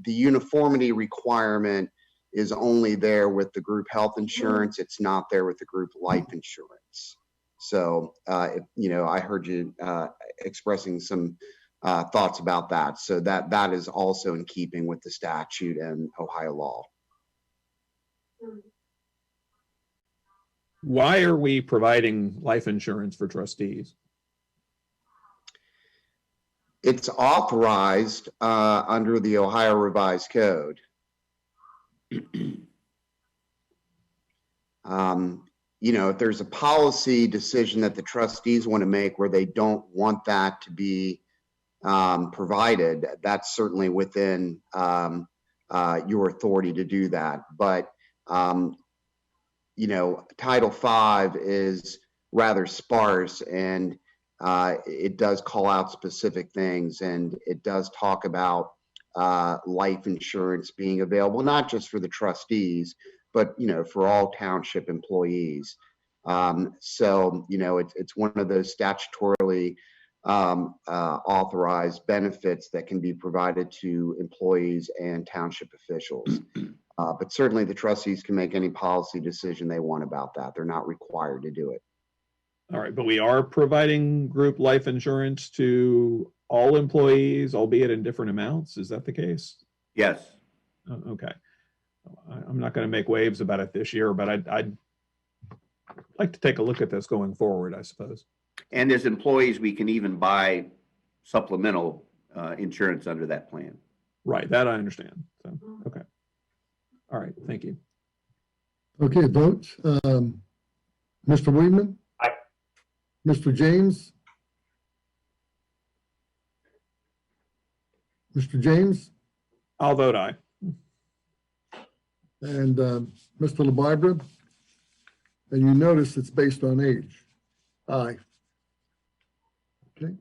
S6: uniformity requirement is only there with the group health insurance. It's not there with the group life insurance. So, I heard you expressing some thoughts about that. So that is also in keeping with the statute and Ohio law.
S7: Why are we providing life insurance for trustees?
S6: It's authorized under the Ohio Revised Code. If there's a policy decision that the trustees want to make where they don't want that to be provided, that's certainly within your authority to do that. But Title V is rather sparse, and it does call out specific things, and it does talk about life insurance being available, not just for the trustees, but for all township employees. So it's one of those statutorily authorized benefits that can be provided to employees and township officials. But certainly the trustees can make any policy decision they want about that. They're not required to do it.
S7: All right, but we are providing group life insurance to all employees, albeit in different amounts. Is that the case?
S3: Yes.
S7: Okay. I'm not going to make waves about it this year, but like to take a look at this going forward, I suppose.
S3: And as employees, we can even buy supplemental insurance under that plan.
S7: Right, that I understand. So, okay. All right, thank you.
S1: Okay, vote. Mr. Weedman?
S2: Aye.
S1: Mr. James? Mr. James?
S7: I'll vote aye.
S1: And Mr. LaBarbera? And you notice it's based on age. Aye. Okay.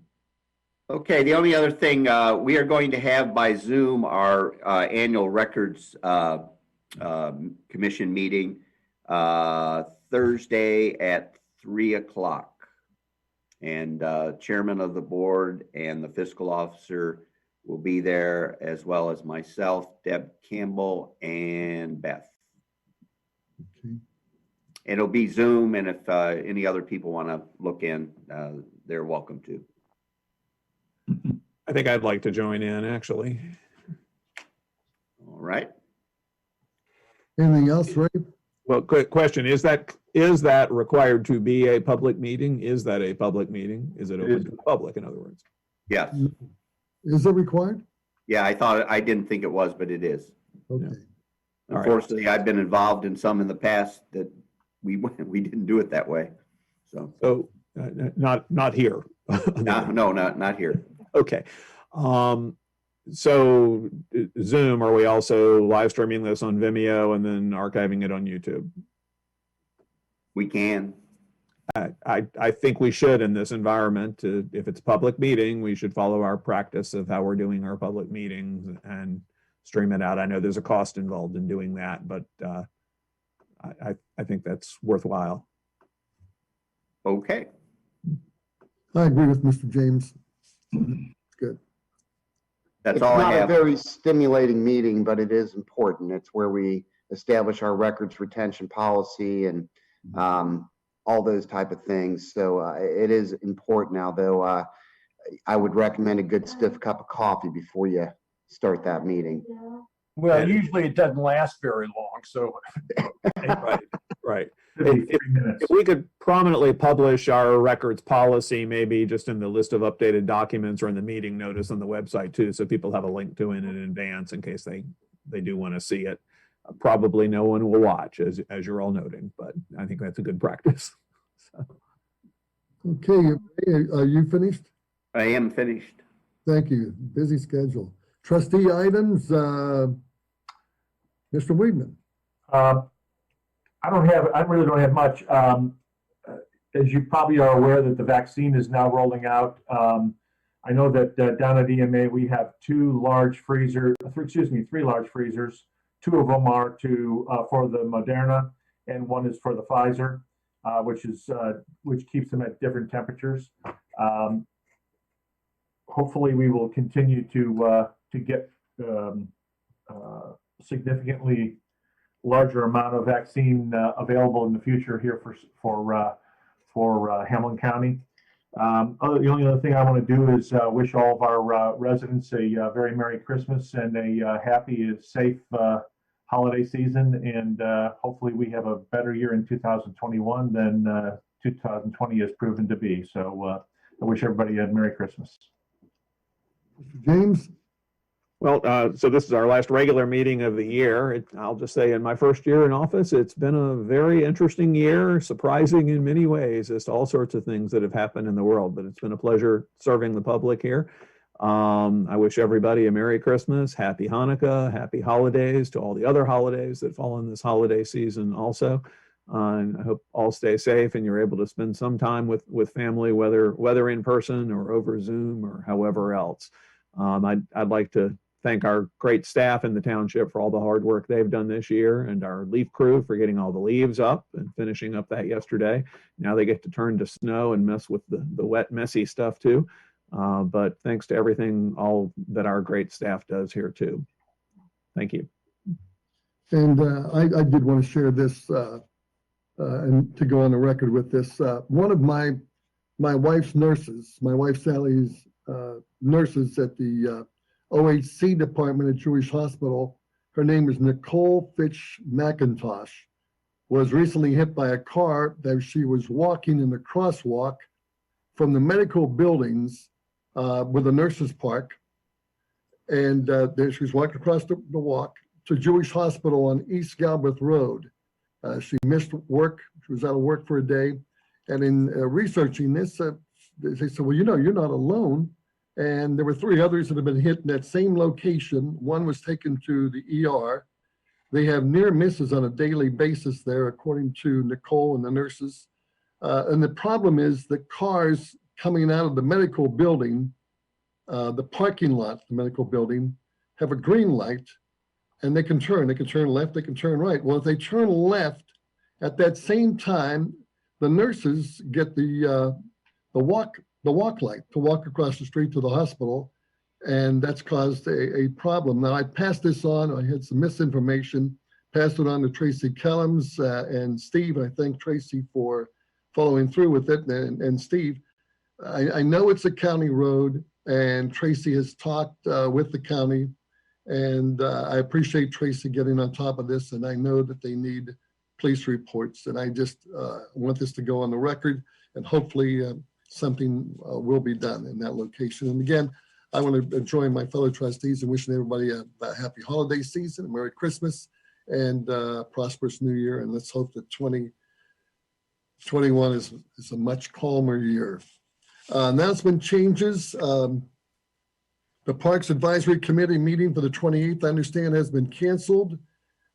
S3: Okay, the only other thing, we are going to have by Zoom our annual records commission meeting Thursday at 3:00. And chairman of the board and the fiscal officer will be there, as well as myself, Deb Campbell, and Beth.
S1: Okay.
S3: It'll be Zoom, and if any other people want to look in, they're welcome to.
S7: I think I'd like to join in, actually.
S3: All right.
S1: Anything else, Ray?
S7: Well, quick question, is that required to be a public meeting? Is that a public meeting? Is it open to the public, in other words?
S3: Yes.
S1: Is it required?
S3: Yeah, I didn't think it was, but it is.
S1: Okay.
S7: All right.
S3: Unfortunately, I've been involved in some in the past that we didn't do it that way. So
S7: Not here.
S3: no, not here.
S7: Okay. So Zoom, are we also live streaming this on Vimeo and then archiving it on YouTube?
S3: We can.
S7: I think we should in this environment. If it's a public meeting, we should follow our practice of how we're doing our public meetings and stream it out. I know there's a cost involved in doing that, but I think that's worthwhile.
S3: Okay.
S1: I agree with Mr. James. Good.
S3: That's
S6: It's
S3: all I
S6: not a
S3: have.
S6: very stimulating meeting, but it is important. It's where we establish our records retention policy and all those type of things. So it is important, although I would recommend a good stiff cup of coffee before you start that meeting.
S2: Well, usually it doesn't last very long, so.
S7: Right.
S2: Maybe 3 minutes.
S7: If we could prominently publish our records policy, maybe just in the list of updated documents or in the meeting notice on the website too, so people have a link to it in advance in case they do want to see it. Probably no one will watch, as you're all noting, but I think that's a good practice. So.
S1: Okay, are you finished?
S3: I am finished.
S1: Thank you. Busy schedule. Trustee items, Mr. Weedman.
S2: I really don't have much. As you probably are aware that the vaccine is now rolling out. I know that down at EMA, we have three large freezers. 2 of them are for the Moderna and 1 is for the Pfizer, which keeps them at different temperatures. Hopefully we will continue to get significantly larger amount of vaccine available in the future here for Hamilton County. The only other thing I want to do is wish all of our residents a very Merry Christmas and a happy and safe holiday season. And hopefully we have a better year in 2021 than 2020 has proven to be. So I wish everybody a Merry Christmas.
S1: Mr. James?
S7: Well, so this is our last regular meeting of the year. I'll just say in my first year in office, it's been a very interesting year, surprising in many ways as to all sorts of things that have happened in the world, but it's been a pleasure serving the public here. I wish everybody a Merry Christmas, Happy Hanukkah, Happy Holidays to all the other holidays that fall in this holiday season also. And I hope all stay safe and you're able to spend some time with family, whether in person or over Zoom or however else. I'd like to thank our great staff in the township for all the hard work they've done this year and our leaf crew for getting all the leaves up and finishing up that yesterday. Now they get to turn to snow and mess with the wet, messy stuff too. But thanks to everything, all that our great staff does here too. Thank you.
S1: And I did want to share this and to go on the record with this. One of my wife's nurses, my wife Sally's nurses at the OHC department at Jewish Hospital, her name is Nicole Fitch McIntosh, was recently hit by a car that she was walking in the crosswalk from the medical buildings where the nurses park. And there she was walking across the walk to Jewish Hospital on East Galbraith Road. She missed work. She was out of work for a day. And in researching this, they said, well, you know, you're not alone. And there were 3 others that have been hit in that same location. One was taken to the ER. They have near misses on a daily basis there, according to Nicole and the nurses. And the problem is the cars coming out of the medical building, the parking lot, the medical building, have a green light, and they can turn left, they can turn right. Well, if they turn left at that same time, the nurses get the walk light to walk across the street to the hospital, and that's caused a problem. Now, I passed this on. I had some misinformation, passed it on to Tracy Kellums and Steve. I thank Tracy for following through with it, and Steve. I know it's a county road, and Tracy has talked with the county, and I appreciate Tracy getting on top of this, and I know that they need police reports, and I just want this to go on the record, and hopefully something will be done in that location. And again, I want to join my fellow trustees in wishing everybody a happy holiday season, a Merry Christmas, and prosperous New Year. And let's hope that 2021 is a much calmer year. Announcement changes. The Parks Advisory Committee meeting for the 28th, I understand, has been canceled.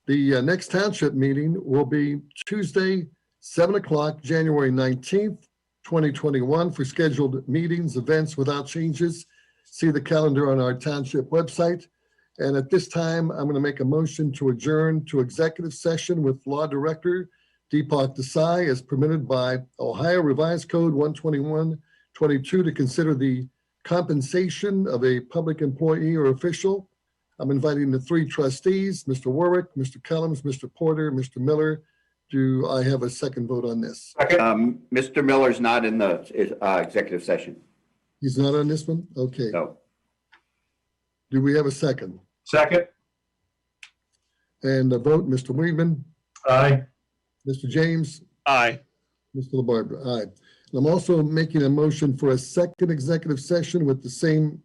S1: The next township meeting will be Tuesday, 7 o'clock, January 19th, 2021. For scheduled meetings, events without changes, see the calendar on our township website. And at this time, I'm going to make a motion to adjourn to executive session with Law Director Deepak Desai as permitted by Ohio Revised Code 121-22 to consider the compensation of a public employee or official. I'm inviting the 3 trustees, Mr. Warwick, Mr. Kellums, Mr. Porter, Mr. Miller. Do I have a second vote on this?
S3: Mr. Miller's not in the executive session.
S1: He's not on this one? Okay.
S3: No.
S1: Do we have a second?
S2: Second.
S1: And a vote, Mr. Weedman,
S2: Aye.
S1: Mr. James,
S7: Aye.
S1: Mr. LaBarbera, aye. And I'm also making a motion for a second executive session with the same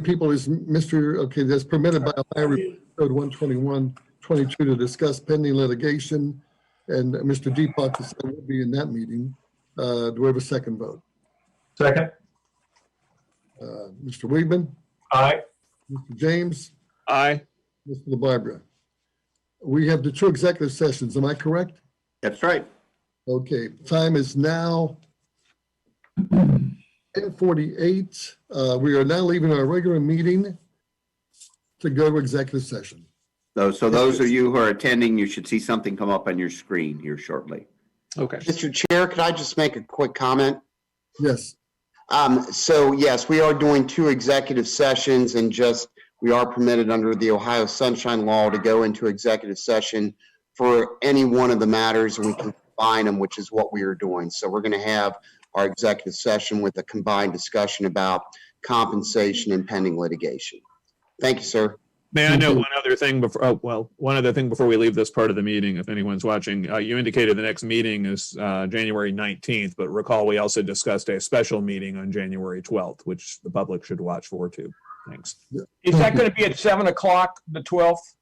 S1: people as Mr. Okay, that's permitted by Ohio Code 121-22 to discuss pending litigation. And Mr. Deepak will be in that meeting. Do we have a second vote?
S2: Second.
S1: Mr. Weedman,
S2: Aye.
S1: Mr. James,
S7: Aye.
S1: Mr. LaBarbera. We have the 2 executive sessions. Am I correct?
S3: That's right.
S1: Okay, time is now 10:48. We are now leaving our regular meeting to go to executive session.
S3: So those of you who are attending, you should see something come up on your screen here shortly.
S7: Okay.
S6: Mr. Chair, could I just make a quick comment?
S1: Yes.
S6: So yes, we are doing 2 executive sessions, and we are permitted under the Ohio Sunshine Law to go into executive session for any one of the matters, and we can combine them, which is what we are doing. So we're going to have our executive session with a combined discussion about compensation and pending litigation. Thank you, sir.
S7: May I note one other thing before, one other thing before we leave this part of the meeting, if anyone's watching. You indicated the next meeting is January 19th, but recall we also discussed a special meeting on January 12th, which the public should watch for too. Thanks.
S4: Is that going to be at 7 o'clock, the 12th?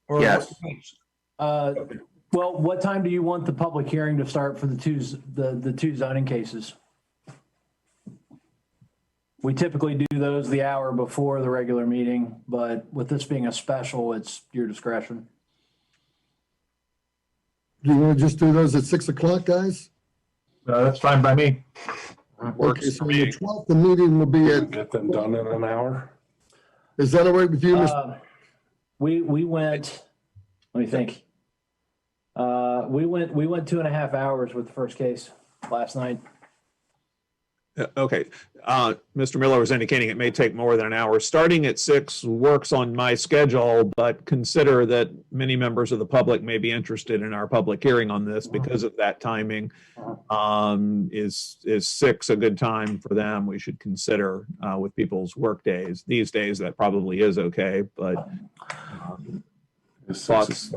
S4: Or
S3: Yes.
S10: Well, what time do you want the public hearing to start for the 2 zoning cases? We typically do those the hour before the regular meeting, but with this being a special, it's your discretion.
S1: Do you want to just do those at 6 o'clock, guys?
S2: That's fine by me.
S1: Okay, so the 12th, the meeting will be at,
S8: Get them done in an hour.
S1: is that all right with you, Mr.?
S10: We went, let me think. We went 2.5 hours with the first case last night.
S7: Okay. Mr. Miller was indicating it may take more than an hour. Starting at 6 works on my schedule, but consider that many members of the public may be interested in our public hearing on this because of that timing. Is 6 a good time for them? We should consider with people's work days. These days, that probably is okay, but thoughts?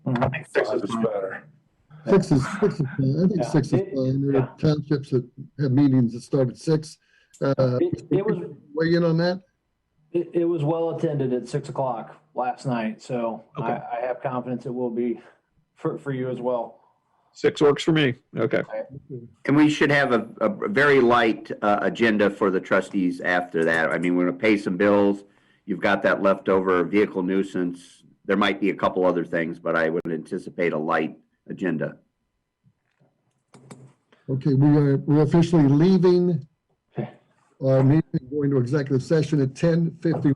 S8: I think 6 is better.
S1: Six is fine. I think
S10: Yeah.
S1: 6 is fine. There
S10: Yeah.
S1: are townships that have meetings that start at 6.
S10: It was,
S1: Weigh in on that?
S10: it was well attended at 6 o'clock last night, so
S7: Okay.
S10: I have confidence it will be for you as well.
S7: 6 works for me. Okay.
S3: And we should have a very light agenda for the trustees after that. I mean, we're gonna pay some bills. You've got that leftover vehicle nuisance. There might be a couple other things, but I would anticipate a light agenda.
S1: Okay, we're officially leaving our meeting, going to executive session at 10:50.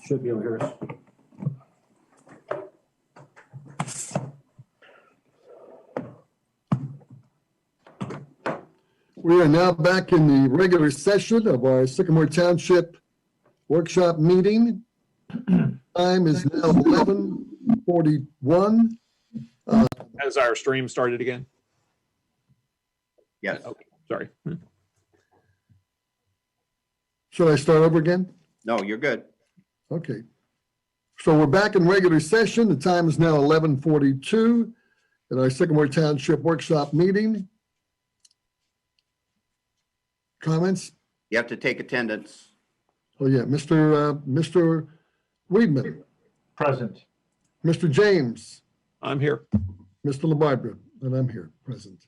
S10: Should be able to hear us.
S1: We are now back in the regular session of our Sycamore Township workshop meeting. Time is now 11:41.
S7: Has our stream started again?
S3: Yes.
S7: Okay, sorry.
S1: Should I start over again?
S3: No, you're good.
S1: Okay. So we're back in regular session. The time is now 11:42 at our Sycamore Township workshop meeting. Comments?
S3: You have to take attendance.
S1: Oh, yeah, Mr. Weedman,
S2: Present.
S1: Mr. James,
S7: I'm here.
S1: Mr. LaBarbera, and I'm here, present.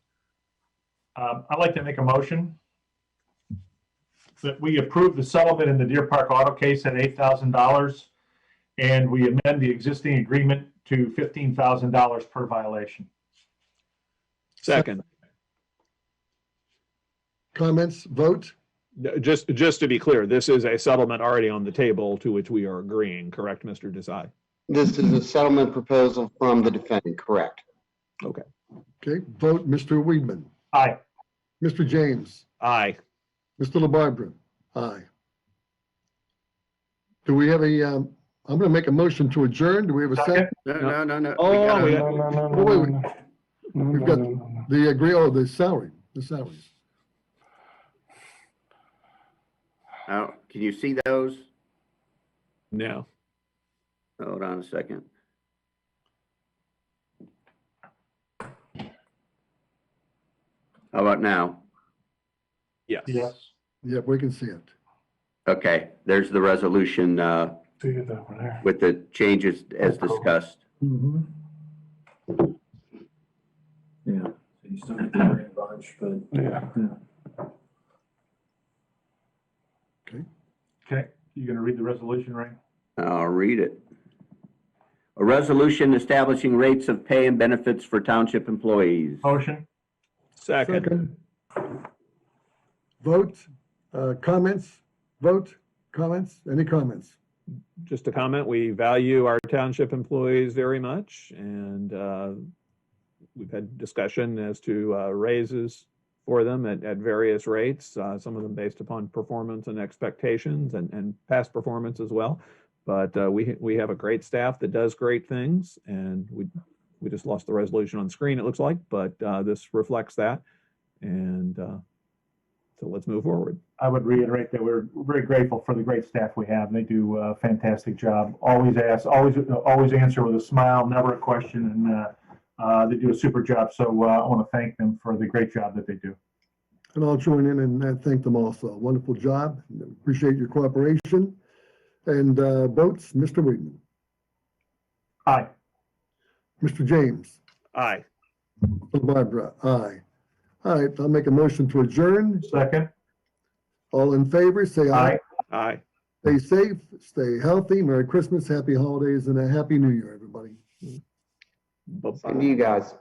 S2: I'd like to make a motion that we approve the settlement in the Deer Park Auto case at $8,000, and we amend the existing agreement to $15,000 per violation.
S7: Second.
S1: Comments, vote?
S7: Just to be clear, this is a settlement already on the table to which we are agreeing, correct, Mr. Desai?
S6: This is a settlement proposal from the defendant, correct?
S7: Okay.
S1: Okay, vote, Mr. Weedman,
S2: Aye.
S1: Mr. James,
S7: Aye.
S1: Mr. LaBarbera, aye. Do we have I'm gonna make a motion to adjourn. Do we have a second?
S3: No.
S1: Oh,
S3: We gotta-
S1: we-
S8: No, no, no,
S1: Oh, wait,
S8: no, no,
S1: We've
S8: no,
S1: got
S8: no, no.
S1: the salaries.
S3: Can you see those?
S7: No.
S3: Hold on a second. How about now?
S7: Yes.
S2: Yes.
S1: Yep, we can see it.
S3: Okay, there's the resolution
S8: See it over there.
S3: with the changes as discussed.
S10: Mm-hmm. Yeah, so you still get the green bunch, but
S8: Yeah.
S2: Okay, you gonna read the resolution, Ray?
S3: I'll read it. A resolution establishing rates of pay and benefits for township employees.
S2: Motion?
S7: Second.
S1: Vote, comments, vote, comments, any comments?
S7: Just a comment, we value our township employees very much, and we've had discussion as to raises for them at various rates, some of them based upon performance and expectations and past performance as well. But we have a great staff that does great things, and we just lost the resolution on screen, it looks like, but this reflects that. And so let's move forward.
S2: I would reiterate that we're very grateful for the great staff we have. They do a fantastic job. Always answer with a smile, never a question, and they do a super job. So I want to thank them for the great job that they do.
S1: And I'll join in and thank them also. Wonderful job. Appreciate your cooperation. And votes, Mr. Weedman,
S2: Aye.
S1: Mr. James,
S7: Aye.
S1: Barbara, aye. All right, I'll make a motion to adjourn.
S2: Second?
S1: All in favor, say aye.
S7: Aye.
S1: Stay safe, stay healthy. Merry Christmas, happy holidays, and a happy New Year, everybody.
S7: Bye-bye.
S6: Same to you guys.